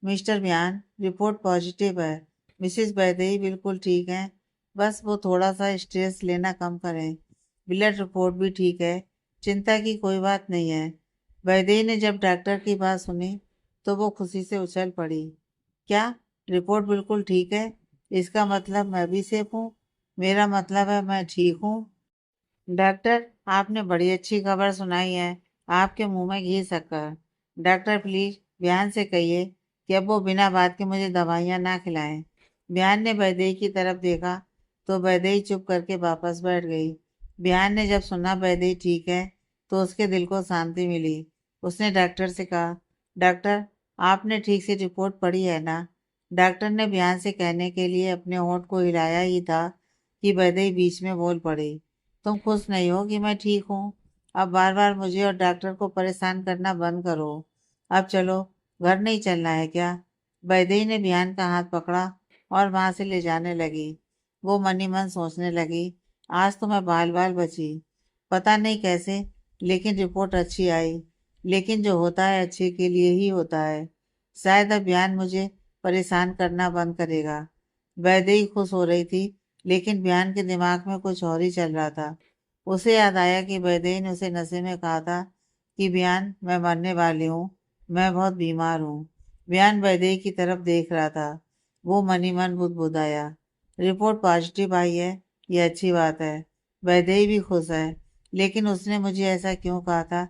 Speaker 1: मिस्टर बयान, रिपोर्ट पॉजिटिव है। मिसेस वैदेही बिल्कुल ठीक है, बस वो थोड़ा सा स्ट्रेस लेना कम करें। ब्लड रिपोर्ट भी ठीक है, चिंता की कोई बात नहीं है। वैदेही ने जब डॉक्टर की बात सुनी तो वो खुशी से उछल पड़ी। क्या? रिपोर्ट बिल्कुल ठीक है? इसका मतलब मैं भी सेफ हूँ? मेरा मतलब है मैं ठीक हूँ? डॉक्टर, आपने बड़ी अच्छी खबर सुनाई है। आपके मुंह में घी शक्कर। डॉक्टर प्लीज बयान से कहिए कि अब वो बिना बात के मुझे दवाइयाँ ना खिलाएं। बयान ने वैदेही की तरफ देखा तो वैदेही चुप करके वापस बैठ गई। बयान ने जब सुना वैदेही ठीक है तो उसके दिल को शांति मिली। उसने डॉक्टर से कहा, डॉक्टर, आपने ठीक से रिपोर्ट पढ़ी है ना? डॉक्टर ने बयान से कहने के लिए अपने होंठ को हिलाया ही था कि वैदेही बीच में बोल पड़ी। तुम खुश नहीं हो कि मैं ठीक हूँ? अब बार बार मुझे और डॉक्टर को परेशान करना बंद करो। अब चलो, घर नहीं चलना है क्या? वैदेही ने बिहान का हाथ पकड़ा और वहां से ले जाने लगी। वो मन ही मन सोचने लगी, आज तो मैं बाल बाल बची। पता नहीं कैसे, लेकिन रिपोर्ट अच्छी आई। लेकिन जो होता है अच्छे के लिए ही होता है। शायद अब बिहान मुझे परेशान करना बंद करेगा। वैदेही खुश हो रही थी, लेकिन बिहान के दिमाग में कुछ और ही चल रहा था। उसे याद आया कि वैदेही ने उसे नशे में कहा था कि बिहान, मैं मरने वाली हूँ, मैं बहुत बीमार हूँ। बिहान वैदेही की तरफ देख रहा था। वो मन ही मन बुदबुदाया, रिपोर्ट पॉजिटिव आई है, ये अच्छी बात है। वैदेही भी खुश है, लेकिन उसने मुझे ऐसा क्यों कहा था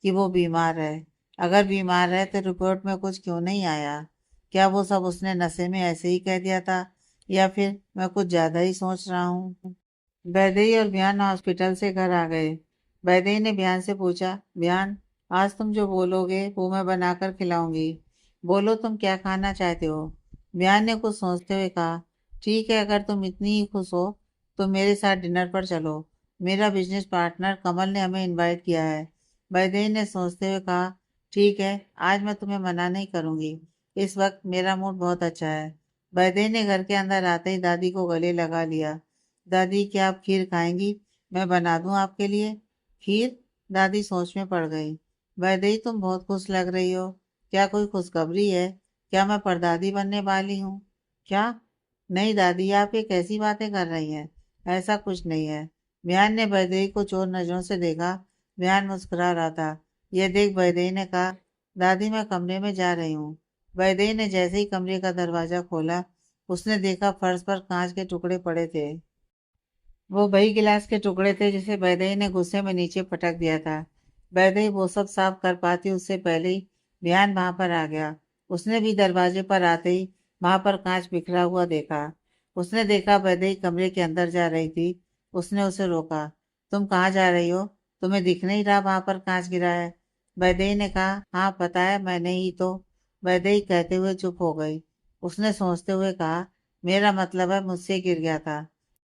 Speaker 1: कि वो बीमार है? अगर बीमार है तो रिपोर्ट में कुछ क्यों नहीं आया? क्या वो सब उसने नशे में ऐसे ही कह दिया था, या फिर मैं कुछ ज्यादा ही सोच रहा हूँ? वैदेही और बियान हॉस्पिटल से घर आ गए। वैदेही ने बियान से पूछा, बियान, आज तुम जो बोलोगे वो मैं बनाकर खिलाऊंगी। बोलो, तुम क्या खाना चाहते हो? बियान ने कुछ सोचते हुए कहा, ठीक है, अगर तुम इतनी ही खुश हो तो मेरे साथ डिनर पर चलो। मेरा बिजनेस पार्टनर कमल ने हमें इनवाइट किया है। वैदेही ने सोचते हुए कहा, ठीक है, आज मैं तुम्हें मना नहीं करूंगी। इस वक्त मेरा मूड बहुत अच्छा है। वैदेही ने घर के अंदर आते ही दादी को गले लगा लिया। दादी, क्या आप खीर खाएंगी? मैं बना दूं आपके लिए खीर? दादी सोच में पड़ गई। वैदेही, तुम बहुत खुश लग रही हो। क्या कोई खुशखबरी है? क्या मैं परदादी बनने वाली हूँ? क्या? नहीं दादी, आप ये कैसी बातें कर रही हैं? ऐसा कुछ नहीं है। बिहान ने वैदेही को चोर नजरों से देखा। बिहान मुस्कुरा रहा था। यह देख वैदेही ने कहा, दादी, मैं कमरे में जा रही हूँ। वैदेही ने जैसे ही कमरे का दरवाजा खोला, उसने देखा फर्श पर कांच के टुकड़े पड़े थे। वो वही गिलास के टुकड़े थे जिसे वैदेही ने गुस्से में नीचे पटक दिया था। वैदेही वो सब साफ कर पाती उससे पहले ही बिहान वहां पर आ गया। उसने भी दरवाजे पर आते ही वहां पर कांच बिखरा हुआ देखा। उसने देखा वैदेही कमरे के अंदर जा रही थी। उसने उसे रोका, तुम कहाँ जा रही हो? तुम्हें दिख नहीं रहा वहां पर कांच गिरा है? वैदेही ने कहा, हाँ पता है, मैंने ही तो। वैदेही कहते हुए चुप हो गई। उसने सोचते हुए कहा, मेरा मतलब है मुझसे गिर गया था।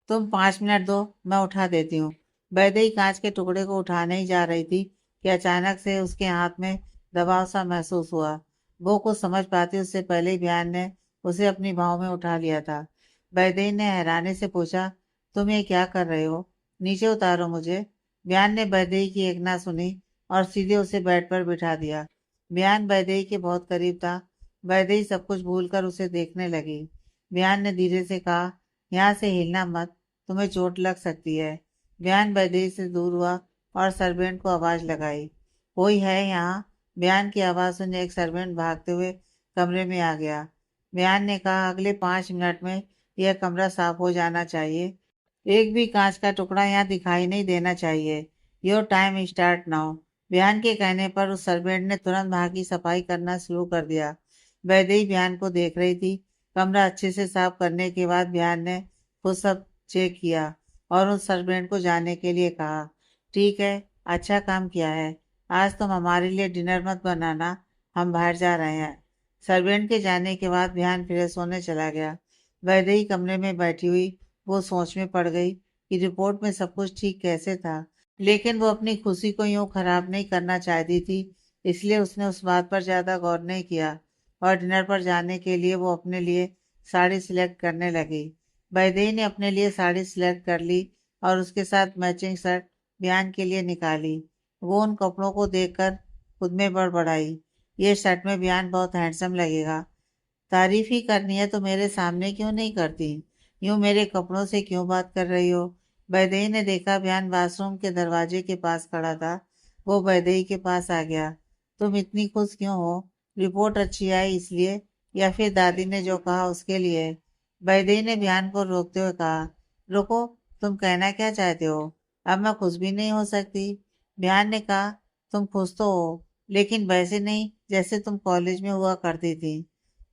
Speaker 1: तुम 5 मिनट दो, मैं उठा देती हूँ। वैदेही कांच के टुकड़े को उठाने ही जा रही थी कि अचानक से उसके हाथ में दबाव सा महसूस हुआ। वो कुछ समझ पाती उससे पहले ही बिहान ने उसे अपनी बाहों में उठा लिया था। वैदेही ने हैरानी से पूछा, तुम ये क्या कर रहे हो? नीचे उतारो मुझे। बिहान ने वैदेही की एक ना सुनी और सीधे उसे बेड पर बिठा दिया। बिहान वैदेही के बहुत करीब था। वैदेही सब कुछ भूलकर उसे देखने लगी। बिहान ने धीरे से कहा, यहाँ से हिलना मत, तुम्हें चोट लग सकती है। बयान वैदेही से दूर हुआ और सर्वेंट को आवाज लगाई, कोई है यहाँ? बयान की आवाज सुन एक सर्वेंट भागते हुए कमरे में आ गया। बयान ने कहा, अगले 5 मिनट में यह कमरा साफ हो जाना चाहिए। एक भी कांच का टुकड़ा यहाँ दिखाई नहीं देना चाहिए। Your time start now. बयान के कहने पर उस सर्वेंट ने तुरंत वहां की सफाई करना शुरू कर दिया। वैदेही बयान को देख रही थी। कमरा अच्छे से साफ करने के बाद बयान ने खुद सब चेक किया और उस सर्वेंट को जाने के लिए कहा, ठीक है, अच्छा काम किया है। आज तुम हमारे लिए डिनर मत बनाना, हम बाहर जा रहे हैं। सर्वेंट के जाने के बाद ध्यान फ्रेश होने चला गया। वैदेही कमरे में बैठी हुई वो सोच में पड़ गई कि रिपोर्ट में सब कुछ ठीक कैसे था, लेकिन वो अपनी खुशी को यूं खराब नहीं करना चाहती थी। इसलिए उसने उस बात पर ज्यादा गौर नहीं किया और डिनर पर जाने के लिए वो अपने लिए साड़ी सिलेक्ट करने लगी। वैदेही ने अपने लिए साड़ी सिलेक्ट कर ली और उसके साथ मैचिंग शर्ट बयान के लिए निकाली। वो उन कपड़ों को देखकर खुद में बड़बड़ाई, ये शर्ट में बयान बहुत हैंडसम लगेगा। तारीफ ही करनी है तो मेरे सामने क्यों नहीं करती? यूं मेरे कपड़ों से क्यों बात कर रही हो? वैदेही ने देखा बयान बाथरूम के दरवाजे के पास खड़ा था। वो वैदेही के पास आ गया। तुम इतनी खुश क्यों हो? रिपोर्ट अच्छी आई इसलिए, या फिर दादी ने जो कहा उसके लिए? वैदेही ने बयान को रोकते हुए कहा, रुको, तुम कहना क्या चाहते हो? अब मैं खुश भी नहीं हो सकती। बयान ने कहा, तुम खुश तो हो, लेकिन वैसे नहीं जैसे तुम कॉलेज में हुआ करती थी।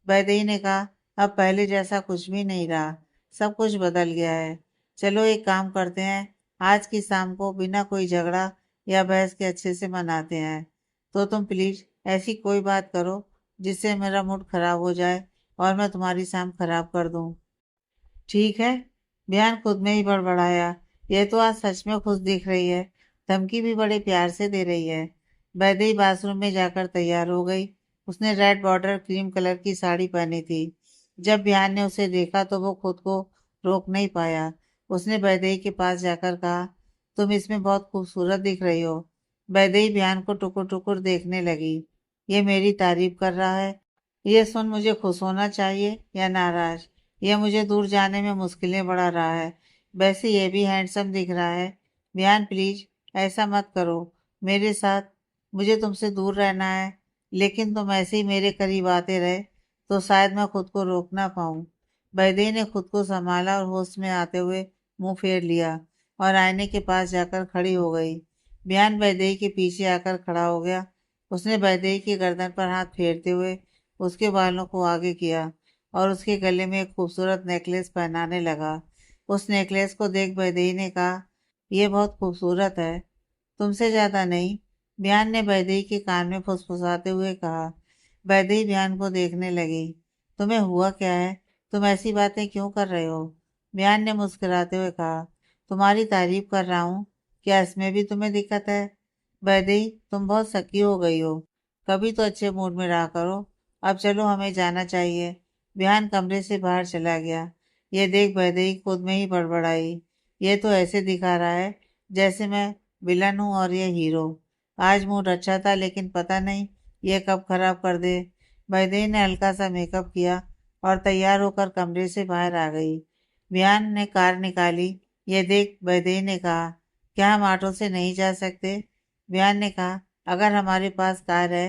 Speaker 1: वैदेही ने कहा, अब पहले जैसा कुछ भी नहीं रहा, सब कुछ बदल गया है। चलो एक काम करते हैं, आज की शाम को बिना कोई झगड़ा या बहस के अच्छे से मनाते हैं। तो तुम प्लीज ऐसी कोई बात करो जिससे मेरा मूड खराब हो जाए और मैं तुम्हारी शाम खराब कर दूं। ठीक है, बिहान खुद में ही बड़बड़ाया, यह तो आज सच में खुश दिख रही है, धमकी भी बड़े प्यार से दे रही है। वैदेही बाथरूम में जाकर तैयार हो गई। उसने रेड बॉर्डर क्रीम कलर की साड़ी पहनी थी। जब बिहान ने उसे देखा तो वो खुद को रोक नहीं पाया। उसने वैदेही के पास जाकर कहा, तुम इसमें बहुत खूबसूरत दिख रही हो। वैदेही बिहान को टुकुर टुकुर देखने लगी। ये मेरी तारीफ कर रहा है। ये सुन मुझे खुश होना चाहिए या नाराज? यह मुझे दूर जाने में मुश्किलें बढ़ा रहा है। वैसे ये भी हैंडसम दिख रहा है। बिहान प्लीज ऐसा मत करो मेरे साथ। मुझे तुमसे दूर रहना है, लेकिन तुम ऐसे ही मेरे करीब आते रहे तो शायद मैं खुद को रोक ना पाऊं। वैदेही ने खुद को संभाला और होश में आते हुए मुंह फेर लिया और आईने के पास जाकर खड़ी हो गई। बिहान वैदेही के पीछे आकर खड़ा हो गया। उसने वैदेही की गर्दन पर हाथ फेरते हुए उसके बालों को आगे किया और उसके गले में एक खूबसूरत नेकलेस पहनाने लगा। उस नेकलेस को देख वैदेही ने कहा, यह बहुत खूबसूरत है, तुमसे ज्यादा नहीं। बिहान ने वैदेही के कान में फुसफुसाते हुए कहा। वैदेही बिहान को देखने लगी। तुम्हें हुआ क्या है? तुम ऐसी बातें क्यों कर रहे हो? बिहान ने मुस्कुराते हुए कहा, तुम्हारी तारीफ कर रहा हूँ। क्या इसमें भी तुम्हें दिक्कत है? वैदेही, तुम बहुत सकी हो गई हो। कभी तो अच्छे मूड में रहा करो। अब चलो, हमें जाना चाहिए। बिहान कमरे से बाहर चला गया। ये देख वैदेही खुद में ही बड़बड़ाई, ये तो ऐसे दिखा रहा है जैसे मैं विलन हूँ और ये हीरो। आज मूड अच्छा था, लेकिन पता नहीं ये कब खराब कर दे। वैदेही ने हल्का सा मेकअप किया और तैयार होकर कमरे से बाहर आ गई। विहान ने कार निकाली। ये देख वैदेही ने कहा, क्या हम ऑटो से नहीं जा सकते? विहान ने कहा, अगर हमारे पास कार है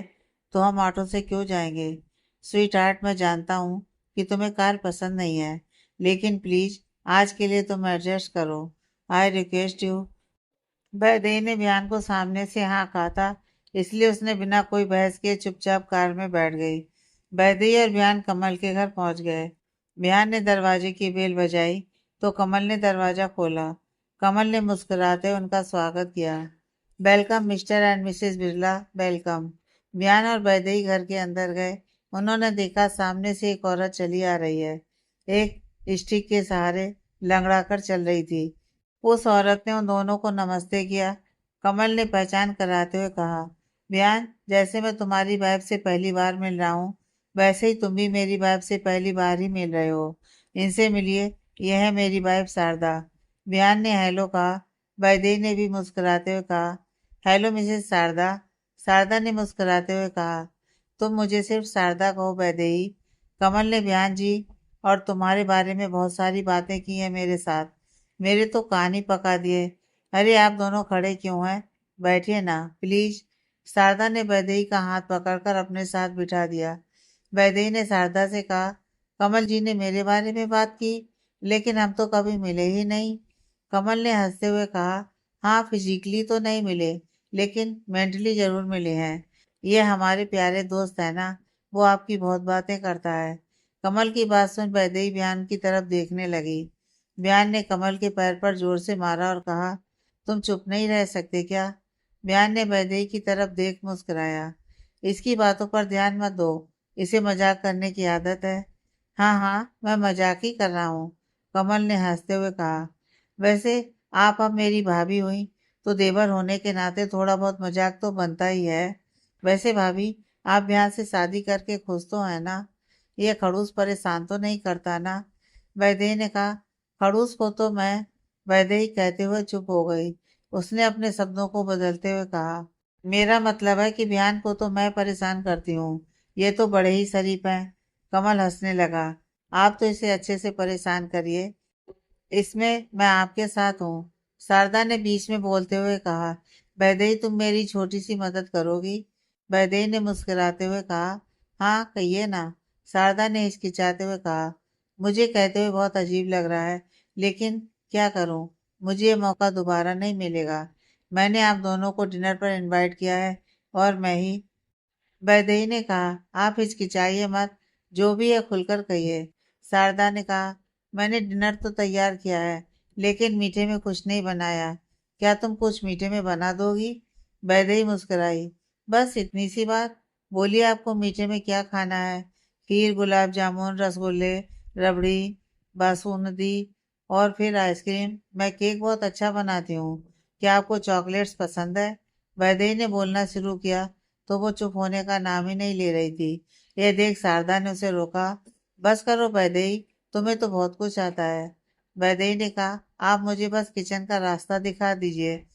Speaker 1: तो हम ऑटो से क्यों जाएंगे? स्वीट हार्ट, मैं जानता हूँ कि तुम्हें कार पसंद नहीं है, लेकिन प्लीज आज के लिए तुम एडजस्ट करो। I request you. वैदेही ने विहान को सामने से हाँ कहा था, इसलिए उसने बिना कोई बहस किए चुपचाप कार में बैठ गई। वैदेही और विहान कमल के घर पहुंच गए। विहान ने दरवाजे की बेल बजाई तो कमल ने दरवाजा खोला। कमल ने मुस्कुराते हुए उनका स्वागत किया। Welcome mister and misses Birla, welcome. Vihan और वैदेही घर के अंदर गए। उन्होंने देखा सामने से एक औरत चली आ रही है। एक स्टिक के सहारे लंगड़ा कर चल रही थी। उस औरत ने उन दोनों को नमस्ते किया। कमल ने पहचान कराते हुए कहा, बियान, जैसे मैं तुम्हारी वाइफ से पहली बार मिल रहा हूँ, वैसे ही तुम भी मेरी वाइफ से पहली बार ही मिल रहे हो। इनसे मिलिए, यह है मेरी वाइफ शारदा। बियान ने हेलो कहा। वैदेही ने भी मुस्कुराते हुए कहा, हेलो मिसेस शारदा। शारदा ने मुस्कुराते हुए कहा, तुम मुझे सिर्फ शारदा कहो वैदेही। कमल ने, बियान जी और तुम्हारे बारे में बहुत सारी बातें की हैं मेरे साथ, मेरे तो कान ही पका दिए। अरे आप दोनों खड़े क्यों हैं? बैठिए ना प्लीज। शारदा ने वैदेही का हाथ पकड़कर अपने साथ बिठा दिया। वैदेही ने शारदा से कहा, कमल जी ने मेरे बारे में बात की, लेकिन हम तो कभी मिले ही नहीं। कमल ने हंसते हुए कहा, हाँ फिजिकली तो नहीं मिले, लेकिन मेंटली जरूर मिले हैं। ये हमारे प्यारे दोस्त है ना, वो आपकी बहुत बातें करता है। कमल की बात सुन वैदेही बियान की तरफ देखने लगी। बियान ने कमल के पैर पर जोर से मारा और कहा, तुम चुप नहीं रह सकते क्या? बियान ने वैदेही की तरफ देख मुस्कुराया। इसकी बातों पर ध्यान मत दो, इसे मजाक करने की आदत है। हाँ हाँ, मैं मजाक ही कर रहा हूँ, कमल ने हंसते हुए कहा। वैसे आप अब मेरी भाभी हुई तो देवर होने के नाते थोड़ा बहुत मजाक तो बनता ही है। वैसे भाभी, आप बिहान से शादी करके खुश तो है ना? ये खड़ूस परेशान तो नहीं करता ना? वैदेही ने कहा, खड़ूस को तो मैं। वैदेही कहते हुए चुप हो गई। उसने अपने शब्दों को बदलते हुए कहा, मेरा मतलब है कि बिहान को तो मैं परेशान करती हूँ, ये तो बड़े ही शरीफ हैं। कमल हंसने लगा, आप तो इसे अच्छे से परेशान करिए, इसमें मैं आपके साथ हूँ। शारदा ने बीच में बोलते हुए कहा, वैदेही तुम मेरी छोटी सी मदद करोगी? वैदेही ने मुस्कुराते हुए कहा, हाँ कहिए ना। शारदा ने हिचकिचाते हुए कहा, मुझे कहते हुए बहुत अजीब लग रहा है, लेकिन क्या करूँ, मुझे ये मौका दोबारा नहीं मिलेगा। मैंने आप दोनों को डिनर पर इनवाइट किया है और मैं ही। वैदेही ने कहा, आप हिचकिचाइए मत, जो भी है खुलकर कहिए। शारदा ने कहा, मैंने डिनर तो तैयार किया है, लेकिन मीठे में कुछ नहीं बनाया। क्या तुम कुछ मीठे में बना दोगी? वैदेही मुस्कुराई, बस इतनी सी बात। बोलिए, आपको मीठे में क्या खाना है? खीर, गुलाब जामुन, रसगुल्ले, रबड़ी, बासुंदी, और फिर आइसक्रीम, मैं केक बहुत अच्छा बनाती हूँ। क्या आपको चॉकलेट्स पसंद है? वैदेही ने बोलना शुरू किया तो वो चुप होने का नाम ही नहीं ले रही थी। यह देख शारदा ने उसे रोका। बस करो वैदेही, तुम्हें तो बहुत कुछ आता है। वैदेही ने कहा, आप मुझे बस किचन का रास्ता दिखा दीजिए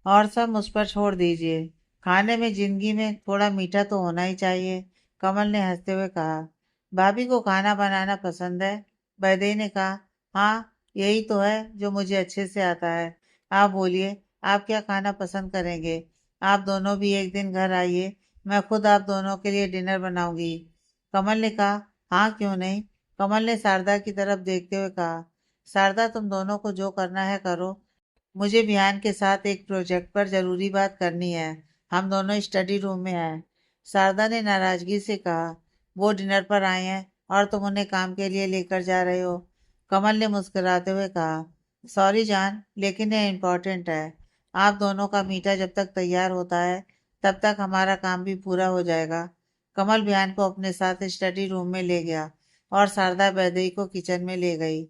Speaker 1: और सब मुझ पर छोड़ दीजिए। खाने में जिंदगी में थोड़ा मीठा तो होना ही चाहिए। कमल ने हंसते हुए कहा। भाभी को खाना बनाना पसंद है? वैदेही ने कहा, हाँ, यही तो है जो मुझे अच्छे से आता है। आप बोलिए, आप क्या खाना पसंद करेंगे? आप दोनों भी एक दिन घर आइए, मैं खुद आप दोनों के लिए डिनर बनाऊंगी। कमल ने कहा, हाँ क्यों नहीं। कमल ने शारदा की तरफ देखते हुए कहा, शारदा तुम दोनों को जो करना है करो, मुझे विहान के साथ एक प्रोजेक्ट पर जरूरी बात करनी है। हम दोनों स्टडी रूम में हैं। शारदा ने नाराजगी से कहा, वो डिनर पर आए हैं और तुम उन्हें काम के लिए लेकर जा रहे हो। कमल ने मुस्कुराते हुए कहा, सॉरी जान, लेकिन यह इम्पोर्टेंट है। आप दोनों का मीठा जब तक तैयार होता है तब तक हमारा काम भी पूरा हो जाएगा। कमल विहान को अपने साथ स्टडी रूम में ले गया और शारदा वैदेही को किचन में ले गई।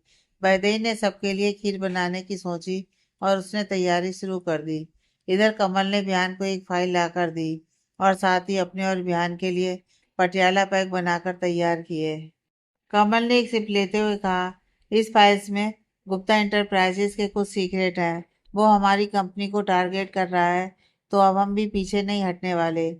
Speaker 1: वैदेही ने सबके लिए खीर बनाने की सोची और उसने तैयारी शुरू कर दी। इधर कमल ने बिहान को एक फाइल लाकर दी और साथ ही अपने और बिहान के लिए पटियाला पैक बनाकर तैयार किए। कमल ने एक सिप लेते हुए कहा, इस फाइल्स में गुप्ता इंटरप्राइजेस के कुछ सीक्रेट हैं। वो हमारी कंपनी को टारगेट कर रहा है, तो अब हम भी पीछे नहीं हटने वाले।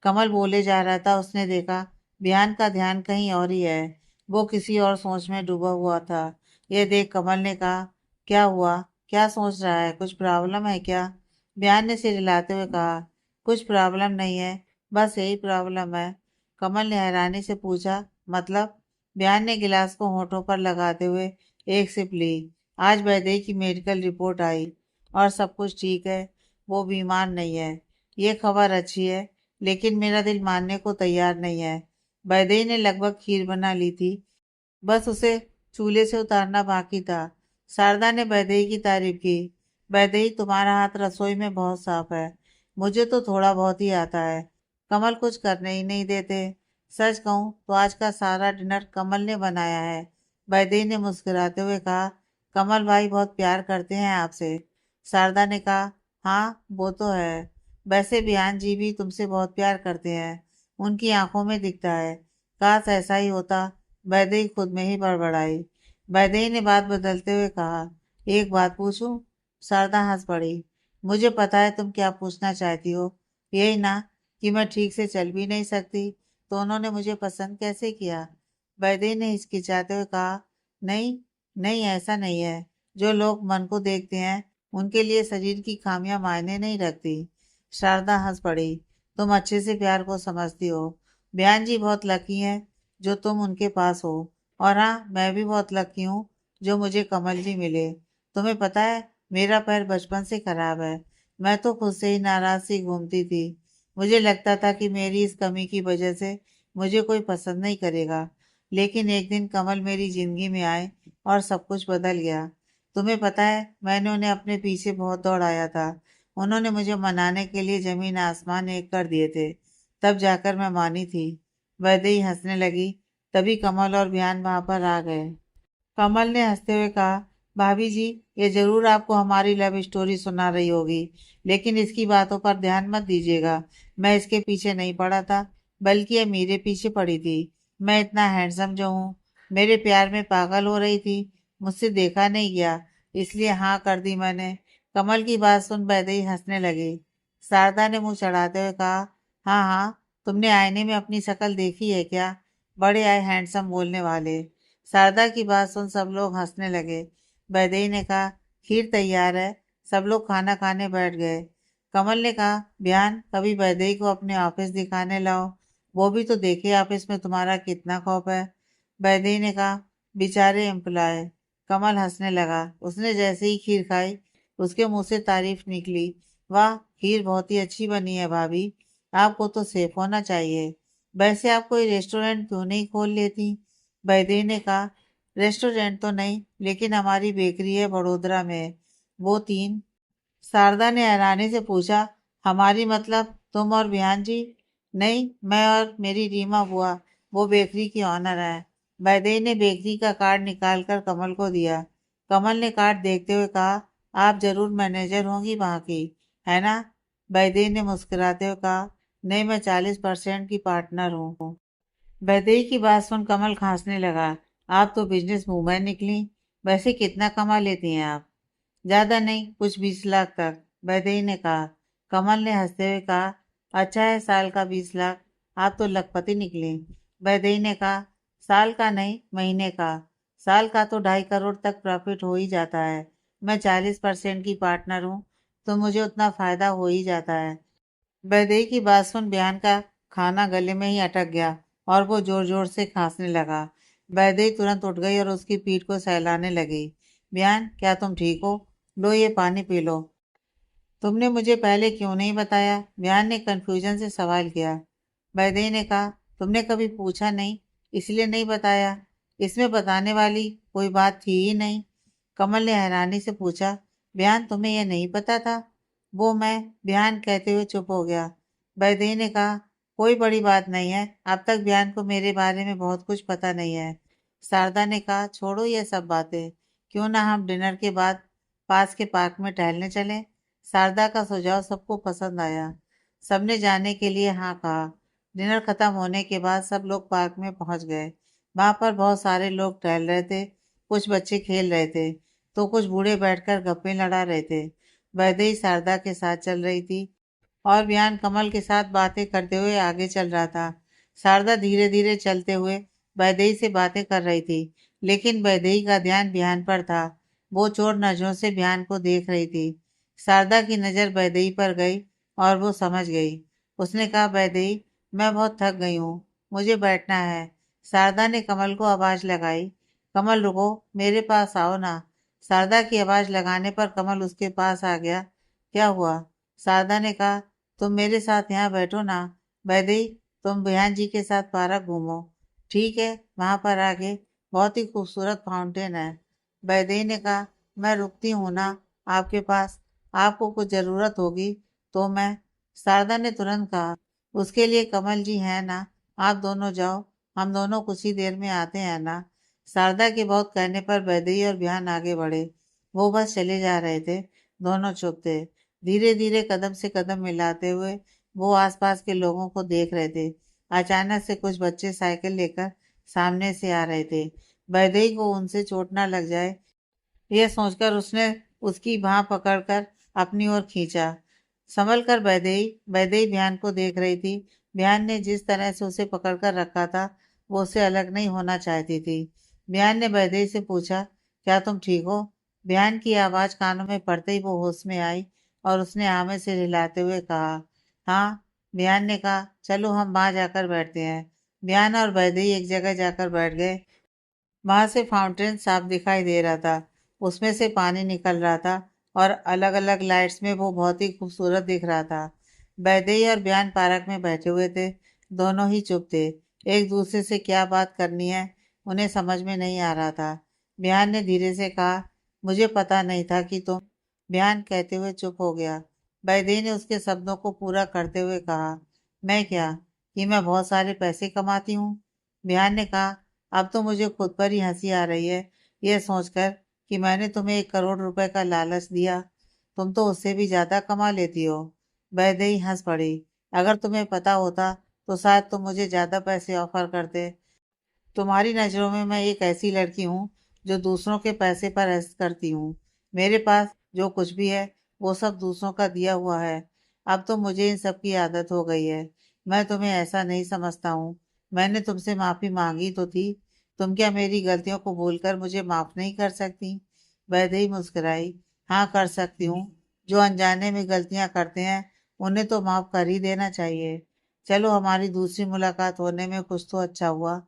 Speaker 1: कमल बोले जा रहा था, उसने देखा बिहान का ध्यान कहीं और ही है। वो किसी और सोच में डूबा हुआ था। यह देख कमल ने कहा, क्या हुआ? क्या सोच रहा है? कुछ प्रॉब्लम है क्या? बिहान ने सिर हिलाते हुए कहा, कुछ प्रॉब्लम नहीं है, बस यही प्रॉब्लम है। कमल ने हैरानी से पूछा, मतलब? बिहान ने गिलास को होठों पर लगाते हुए एक सिप ली। आज वैदेही की मेडिकल रिपोर्ट आई और सब कुछ ठीक है। वो बीमार नहीं है। ये खबर अच्छी है, लेकिन मेरा दिल मानने को तैयार नहीं है। वैदेही ने लगभग खीर बना ली थी, बस उसे चूल्हे से उतारना बाकी था। शारदा ने वैदेही की तारीफ की। वैदेही, तुम्हारा हाथ रसोई में बहुत साफ है। मुझे तो थोड़ा बहुत ही आता है। कमल कुछ करने ही नहीं देते। सच कहूँ तो आज का सारा डिनर कमल ने बनाया है। वैदेही ने मुस्कुराते हुए कहा, कमल भाई बहुत प्यार करते हैं आपसे। शारदा ने कहा, हाँ वो तो है। वैसे बिहान जी भी तुमसे बहुत प्यार करते हैं, उनकी आंखों में दिखता है। काश ऐसा ही होता। वैदेही खुद में ही बड़बड़ाई। वैदेही ने बात बदलते हुए कहा, एक बात पूछूं? शारदा हंस पड़ी। मुझे पता है तुम क्या पूछना चाहती हो। यही ना, कि मैं ठीक से चल भी नहीं सकती, तो उन्होंने मुझे पसंद कैसे किया? वैदेही ने हिचकिचाते हुए कहा, नहीं, नहीं ऐसा नहीं है। जो लोग मन को देखते हैं उनके लिए शरीर की खामियां मायने नहीं रखती। शारदा हंस पड़ी। तुम अच्छे से प्यार को समझती हो। बयान जी बहुत लकी हैं जो तुम उनके पास हो। और हाँ, मैं भी बहुत लकी हूँ जो मुझे कमल जी मिले। तुम्हें पता है, मेरा पैर बचपन से खराब है। मैं तो खुद से ही नाराज सी घूमती थी। मुझे लगता था कि मेरी इस कमी की वजह से मुझे कोई पसंद नहीं करेगा। लेकिन एक दिन कमल मेरी जिंदगी में आए और सब कुछ बदल गया। तुम्हें पता है, मैंने उन्हें अपने पीछे बहुत दौड़ाया था। उन्होंने मुझे मनाने के लिए जमीन आसमान एक कर दिए थे, तब जाकर मैं मानी थी। वैदेही हंसने लगी। तभी कमल और बिहान वहां पर आ गए। कमल ने हंसते हुए कहा, भाभी जी, ये जरूर आपको हमारी लव स्टोरी सुना रही होगी, लेकिन इसकी बातों पर ध्यान मत दीजिएगा। मैं इसके पीछे नहीं पड़ा था, बल्कि ये मेरे पीछे पड़ी थी। मैं इतना हैंडसम जो हूँ, मेरे प्यार में पागल हो रही थी। मुझसे देखा नहीं गया, इसलिए हाँ कर दी मैंने। कमल की बात सुन वैदेही हंसने लगी। शारदा ने मुंह चढ़ाते हुए कहा, हाँ हाँ, तुमने आईने में अपनी शक्ल देखी है क्या? बड़े आए हैंडसम बोलने वाले। शारदा की बात सुन सब लोग हंसने लगे। वैदेही ने कहा, खीर तैयार है। सब लोग खाना खाने बैठ गए। कमल ने कहा, बिहान, कभी वैदेही को अपने ऑफिस दिखाने लाओ, वो भी तो देखे ऑफिस में तुम्हारा कितना खौफ है। वैदेही ने कहा, बेचारे एम्प्लॉय। कमल हंसने लगा। उसने जैसे ही खीर खाई, उसके मुंह से तारीफ निकली। वाह, खीर बहुत ही अच्छी बनी है भाभी। आपको तो सेफ होना चाहिए। वैसे आप कोई रेस्टोरेंट क्यों नहीं खोल लेती? वैदेही ने कहा, रेस्टोरेंट तो नहीं, लेकिन हमारी बेकरी है बड़ोदरा में। वो तीन। शारदा ने हैरानी से पूछा, हमारी मतलब तुम और बिहान जी? नहीं, मैं और मेरी रीमा बुआ, वो बेकरी की ऑनर है। वैदेही ने बेकरी का कार्ड निकाल कर कमल को दिया। कमल ने कार्ड देखते हुए कहा, आप जरूर मैनेजर होंगी वहां की, है ना? वैदेही ने मुस्कुराते हुए कहा, नहीं, मैं 40% की पार्टनर हूँ। वैदेही की बात सुन कमल खांसने लगा। आप तो बिजनेस वूमेन निकली। वैसे कितना कमा लेती हैं आप? ज्यादा नहीं, कुछ 20 लाख तक, वैदेही ने कहा। कमल ने हंसते हुए कहा, अच्छा है, साल का 20 लाख। आप तो लखपति निकली। वैदेही ने कहा, साल का नहीं, महीने का। साल का तो 2.5 करोड़ तक प्रॉफिट हो ही जाता है। मैं 40% की पार्टनर हूँ, तो मुझे उतना फायदा हो ही जाता है। वैदेही की बात सुन बयान का खाना गले में ही अटक गया और वो जोर जोर से खांसने लगा। वैदेही तुरंत उठ गई और उसकी पीठ को सहलाने लगी। बयान, क्या तुम ठीक हो? लो, ये पानी पी लो। तुमने मुझे पहले क्यों नहीं बताया? बयान ने कंफ्यूजन से सवाल किया। वैदेही ने कहा, तुमने कभी पूछा नहीं, इसलिए नहीं बताया। इसमें बताने वाली कोई बात थी ही नहीं। कमल ने हैरानी से पूछा, बयान, तुम्हें यह नहीं पता था? वो मैं, बयान कहते हुए चुप हो गया। वैदेही ने कहा, कोई बड़ी बात नहीं है, अब तक बयान को मेरे बारे में बहुत कुछ पता नहीं है। शारदा ने कहा, छोड़ो ये सब बातें, क्यों ना हम डिनर के बाद पास के पार्क में टहलने चलें। शारदा का सुझाव सबको पसंद आया। सबने जाने के लिए हाँ कहा। डिनर खत्म होने के बाद सब लोग पार्क में पहुंच गए। वहां पर बहुत सारे लोग टहल रहे थे। कुछ बच्चे खेल रहे थे, तो कुछ बूढ़े बैठकर गप्पे लड़ा रहे थे। वैदेही शारदा के साथ चल रही थी और बयान कमल के साथ बातें करते हुए आगे चल रहा था। शारदा धीरे धीरे चलते हुए वैदेही से बातें कर रही थी, लेकिन वैदेही का ध्यान बिहान पर था। वो चोर नजरों से बिहान को देख रही थी। शारदा की नजर वैदेही पर गई और वो समझ गई। उसने कहा, वैदेही, मैं बहुत थक गई हूँ, मुझे बैठना है। शारदा ने कमल को आवाज लगाई, कमल रुको, मेरे पास आओ ना। शारदा की आवाज लगाने पर कमल उसके पास आ गया। क्या हुआ? शारदा ने कहा, तुम मेरे साथ यहाँ बैठो ना। वैदेही, तुम बिहान जी के साथ पार्क घूमो। ठीक है, वहां पर आगे बहुत ही खूबसूरत फाउंटेन है। वैदेही ने कहा, मैं रुकती हूँ ना आपके पास, आपको कुछ जरूरत होगी तो मैं। शारदा ने तुरंत कहा, उसके लिए कमल जी हैं ना, आप दोनों जाओ, हम दोनों कुछ ही देर में आते हैं ना। शारदा के बहुत कहने पर वैदेही और बिहान आगे बढ़े। वो बस चले जा रहे थे, दोनों चुप थे। धीरे धीरे कदम से कदम मिलाते हुए वो आसपास के लोगों को देख रहे थे। अचानक से कुछ बच्चे साइकिल लेकर सामने से आ रहे थे। वैदेही को उनसे चोट ना लग जाए, यह सोचकर उसने उसकी बाह पकड़कर अपनी ओर खींचा। संभल कर वैदेही वैदेही बिहान को देख रही थी। बिहान ने जिस तरह से उसे पकड़कर रखा था, वो उससे अलग नहीं होना चाहती थी। बिहान ने वैदेही से पूछा, क्या तुम ठीक हो? बिहान की आवाज कानों में पड़ते ही वो होश में आई और उसने आमे से हिलाते हुए कहा, हाँ। बिहान ने कहा, चलो हम वहां जाकर बैठते हैं। बिहान और वैदेही एक जगह जाकर बैठ गए। वहां से फाउंटेन साफ दिखाई दे रहा था, उसमें से पानी निकल रहा था और अलग अलग लाइट्स में वो बहुत ही खूबसूरत दिख रहा था। वैदेही और बयान पार्क में बैठे हुए थे। दोनों ही चुप थे, एक दूसरे से क्या बात करनी है उन्हें समझ में नहीं आ रहा था। बयान ने धीरे से कहा, मुझे पता नहीं था कि तुम। बयान कहते हुए चुप हो गया। वैदेही ने उसके शब्दों को पूरा करते हुए कहा, मैं क्या, कि मैं बहुत सारे पैसे कमाती हूँ? बयान ने कहा, अब तो मुझे खुद पर ही हंसी आ रही है, यह सोचकर कि मैंने तुम्हें 1 करोड़ रुपए का लालच दिया। तुम तो उससे भी ज्यादा कमा लेती हो। वैदेही हंस पड़ी। अगर तुम्हें पता होता तो शायद तुम मुझे ज्यादा पैसे ऑफर करते। तुम्हारी नजरों में मैं एक ऐसी लड़की हूँ जो दूसरों के पैसे पर ऐश करती हूँ। मेरे पास जो कुछ भी है वो सब दूसरों का दिया हुआ है। अब तो मुझे इन सब की आदत हो गई है। मैं तुम्हें ऐसा नहीं समझता हूँ। मैंने तुमसे माफी मांगी तो थी। तुम क्या मेरी गलतियों को भूलकर मुझे माफ नहीं कर सकती? वैदेही मुस्कुराई, हाँ, कर सकती हूँ। जो अनजाने में गलतियां करते हैं उन्हें तो माफ कर ही देना चाहिए। चलो, हमारी दूसरी मुलाकात होने में कुछ तो अच्छा हुआ।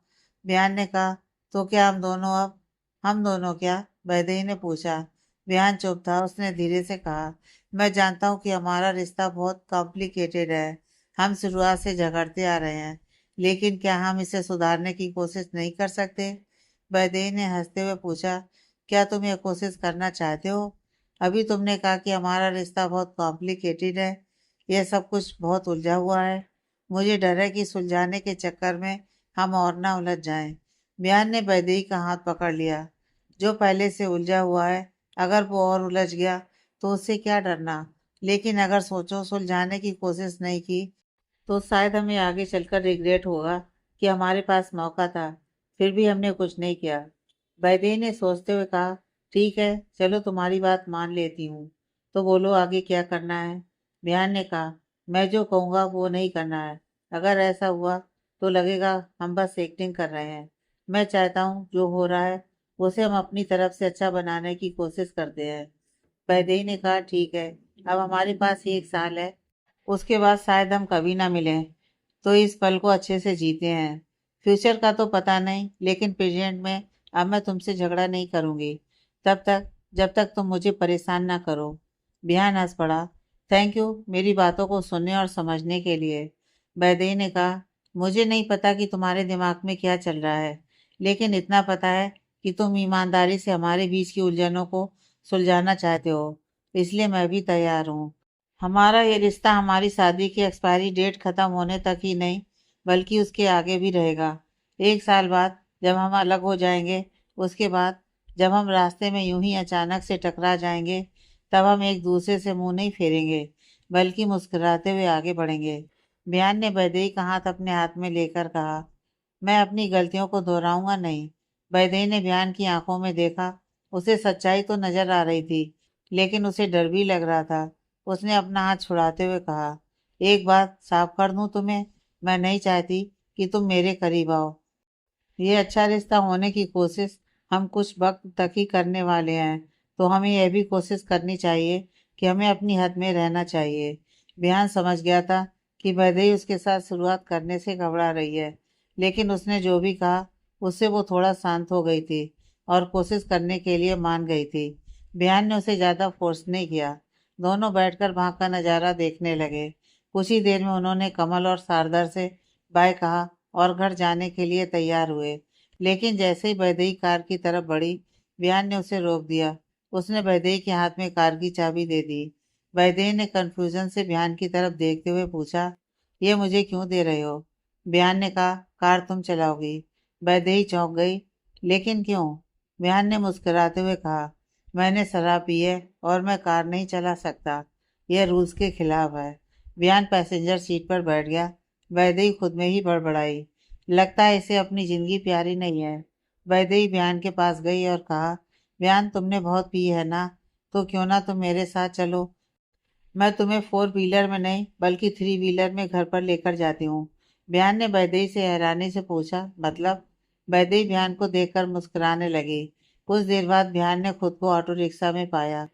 Speaker 1: बिहान ने कहा, तो क्या हम दोनों अब। हम दोनों क्या? वैदेही ने पूछा। बिहान चुप था। उसने धीरे से कहा, मैं जानता हूँ कि हमारा रिश्ता बहुत कॉम्प्लिकेटेड है। हम शुरुआत से झगड़ते आ रहे हैं, लेकिन क्या हम इसे सुधारने की कोशिश नहीं कर सकते? वैदेही ने हंसते हुए पूछा, क्या तुम ये कोशिश करना चाहते हो? अभी तुमने कहा कि हमारा रिश्ता बहुत कॉम्प्लिकेटेड है। यह सब कुछ बहुत उलझा हुआ है। मुझे डर है कि सुलझाने के चक्कर में हम और ना उलझ जाएं। बिहान ने वैदेही का हाथ पकड़ लिया। जो पहले से उलझा हुआ है, अगर वो और उलझ गया तो उससे क्या डरना। लेकिन अगर सोचो सुलझाने की कोशिश नहीं की तो शायद हमें आगे चलकर रिग्रेट होगा कि हमारे पास मौका था, फिर भी हमने कुछ नहीं किया। वैदेही ने सोचते हुए कहा, ठीक है, चलो तुम्हारी बात मान लेती हूँ। तो बोलो आगे क्या करना है। बिहान ने कहा, मैं जो कहूँगा वो नहीं करना है। अगर ऐसा हुआ तो लगेगा हम बस एक्टिंग कर रहे हैं। मैं चाहता हूँ जो हो रहा है उसे हम अपनी तरफ से अच्छा बनाने की कोशिश करते हैं। वैदेही ने कहा, ठीक है, अब हमारे पास 1 साल है, उसके बाद शायद हम कभी ना मिलें, तो इस पल को अच्छे से जीते हैं। फ्यूचर का तो पता नहीं, लेकिन प्रेजेंट में अब मैं तुमसे झगड़ा नहीं करूंगी, तब तक जब तक तुम मुझे परेशान ना करो। बिहान हंस पड़ा। थैंक यू मेरी बातों को सुनने और समझने के लिए। वैदेही ने कहा, मुझे नहीं पता कि तुम्हारे दिमाग में क्या चल रहा है, लेकिन इतना पता है कि तुम ईमानदारी से हमारे बीच की उलझनों को सुलझाना चाहते हो, इसलिए मैं भी तैयार हूँ। हमारा ये रिश्ता हमारी शादी की एक्सपायरी डेट खत्म होने तक ही नहीं, बल्कि उसके आगे भी रहेगा। 1 साल बाद जब हम अलग हो जाएंगे, उसके बाद जब हम रास्ते में यूं ही अचानक से टकरा जाएंगे, तब हम एक दूसरे से मुंह नहीं फेरेंगे, बल्कि मुस्कुराते हुए आगे बढ़ेंगे। बयान ने वैदेही का हाथ अपने हाथ में लेकर कहा, मैं अपनी गलतियों को दोहराऊंगा नहीं। वैदेही ने बयान की आंखों में देखा। उसे सच्चाई तो नजर आ रही थी, लेकिन उसे डर भी लग रहा था। उसने अपना हाथ छुड़ाते हुए कहा, एक बात साफ कर दूं तुम्हें, मैं नहीं चाहती कि तुम मेरे करीब आओ। ये अच्छा रिश्ता होने की कोशिश हम कुछ वक्त तक ही करने वाले हैं, तो हमें यह भी कोशिश करनी चाहिए कि हमें अपनी हद में रहना चाहिए। बिहान समझ गया था कि वैदेही उसके साथ शुरुआत करने से घबरा रही है, लेकिन उसने जो भी कहा उससे वो थोड़ा शांत हो गई थी और कोशिश करने के लिए मान गई थी। बिहान ने उसे ज़्यादा फोर्स नहीं किया। दोनों बैठकर वहां का नज़ारा देखने लगे। कुछ ही देर में उन्होंने कमल और शारदा से बाय कहा और घर जाने के लिए तैयार हुए। लेकिन जैसे ही वैदेही कार की तरफ बढ़ी, बिहान ने उसे रोक दिया। उसने वैदेही के हाथ में कार की चाबी दे दी। वैदेही ने कंफ्यूजन से बिहान की तरफ देखते हुए पूछा, ये मुझे क्यों दे रहे हो। बिहान ने कहा, कार तुम चलाओगी। वैदेही चौंक गई, लेकिन क्यों। बिहान ने मुस्कुराते हुए कहा, मैंने शराब पी है और मैं कार नहीं चला सकता, यह रूल्स के खिलाफ है। बिहान पैसेंजर सीट पर बैठ गया। वैदेही खुद में ही बड़बड़ाई, लगता है इसे अपनी जिंदगी प्यारी नहीं है। वैदेही बयान के पास गई और कहा, बयान तुमने बहुत पी है ना, तो क्यों ना तुम मेरे साथ चलो। मैं तुम्हें 4 व्हीलर में नहीं बल्कि 3 व्हीलर में घर पर लेकर जाती हूँ। बयान ने वैदेही से हैरानी से पूछा, मतलब। वैदेही बयान को देखकर मुस्कुराने लगी। कुछ देर बाद बयान ने खुद को ऑटो रिक्शा में पाया।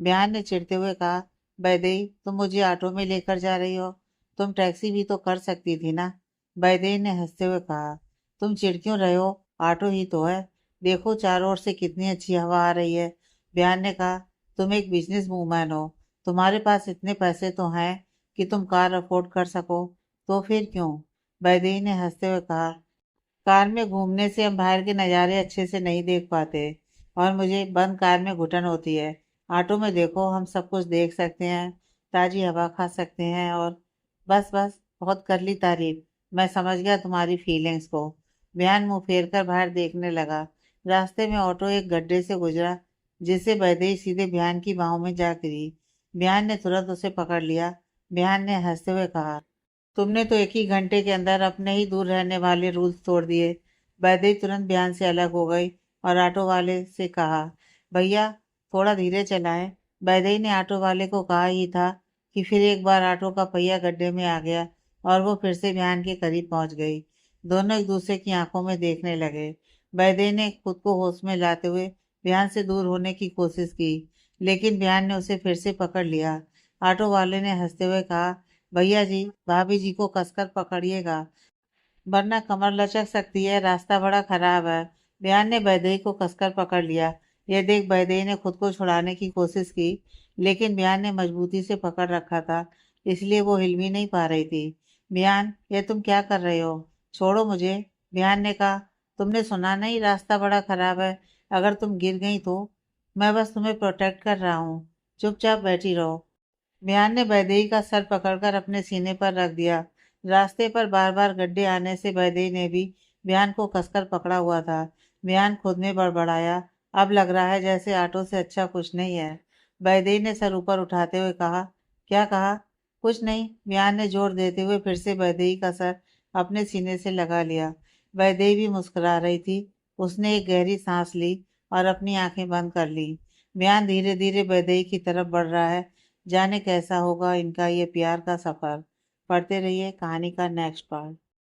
Speaker 1: बयान ने चिढ़ते हुए कहा, वैदेही तुम मुझे ऑटो में लेकर जा रही हो, तुम टैक्सी भी तो कर सकती थी ना। वैदेही ने हंसते हुए कहा, तुम चिढ़ क्यों रहे हो, ऑटो ही तो है, देखो चारों ओर से कितनी अच्छी हवा आ रही है। बयान ने कहा, तुम एक बिजनेस वूमन हो, तुम्हारे पास इतने पैसे तो हैं कि तुम कार अफोर्ड कर सको, तो फिर क्यों। वैदेही ने हंसते हुए कहा, कार में घूमने से हम बाहर के नज़ारे अच्छे से नहीं देख पाते और मुझे बंद कार में घुटन होती है। ऑटो में देखो हम सब कुछ देख सकते हैं, ताज़ी हवा खा सकते हैं और बस बस, बहुत कर ली तारीफ। मैं समझ गया तुम्हारी फीलिंग्स को। बयान मुंह फेर कर बाहर देखने लगा। रास्ते में ऑटो एक गड्ढे से गुजरा, जिससे वैदेही सीधे बयान की बाहों में जा गिरी। बयान ने तुरंत उसे पकड़ लिया। बयान ने हंसते हुए कहा, तुमने तो एक ही घंटे के अंदर अपने ही दूर रहने वाले रूल्स तोड़ दिए। वैदेही तुरंत बयान से अलग हो गई और ऑटो वाले से कहा, भैया थोड़ा धीरे चलाएं। वैदेही ने ऑटो वाले को कहा ही था कि फिर एक बार ऑटो का पहिया गड्ढे में आ गया और वो फिर से बयान के करीब पहुंच गई। दोनों एक दूसरे की आंखों में देखने लगे। वैदेही ने खुद को होश में लाते हुए बयान से दूर होने की कोशिश की, लेकिन बयान ने उसे फिर से पकड़ लिया। ऑटो वाले ने हंसते हुए कहा, भैया जी भाभी जी को कसकर पकड़िएगा, वरना कमर लचक सकती है, रास्ता बड़ा खराब है। बयान ने वैदेही को कसकर पकड़ लिया। यह देख वैदेही ने खुद को छुड़ाने की कोशिश की, लेकिन बयान ने मजबूती से पकड़ रखा था, इसलिए वो हिल भी नहीं पा रही थी। बयान, ये तुम क्या कर रहे हो, छोड़ो मुझे। बयान ने कहा, तुमने सुना नहीं, रास्ता बड़ा खराब है, अगर तुम गिर गई तो। मैं बस तुम्हें प्रोटेक्ट कर रहा हूँ, चुपचाप बैठी रहो। मियान ने वैदेही का सर पकड़कर अपने सीने पर रख दिया। रास्ते पर बार बार गड्ढे आने से वैदेही ने भी मियान को कसकर पकड़ा हुआ था। मियान खुद में बड़बड़ाया, अब लग रहा है जैसे ऑटो से अच्छा कुछ नहीं है। वैदेही ने सर ऊपर उठाते हुए कहा। क्या कहा? कुछ नहीं, म्यान ने जोर देते हुए फिर से वैदेही का सर अपने सीने से लगा लिया। वैदेही भी मुस्कुरा रही थी। उसने एक गहरी सांस ली और अपनी आंखें बंद कर ली। म्यान धीरे धीरे वैदेही की तरफ बढ़ रहा है। जाने कैसा होगा इनका ये प्यार का सफर। पढ़ते रहिए कहानी का नेक्स्ट पार्ट।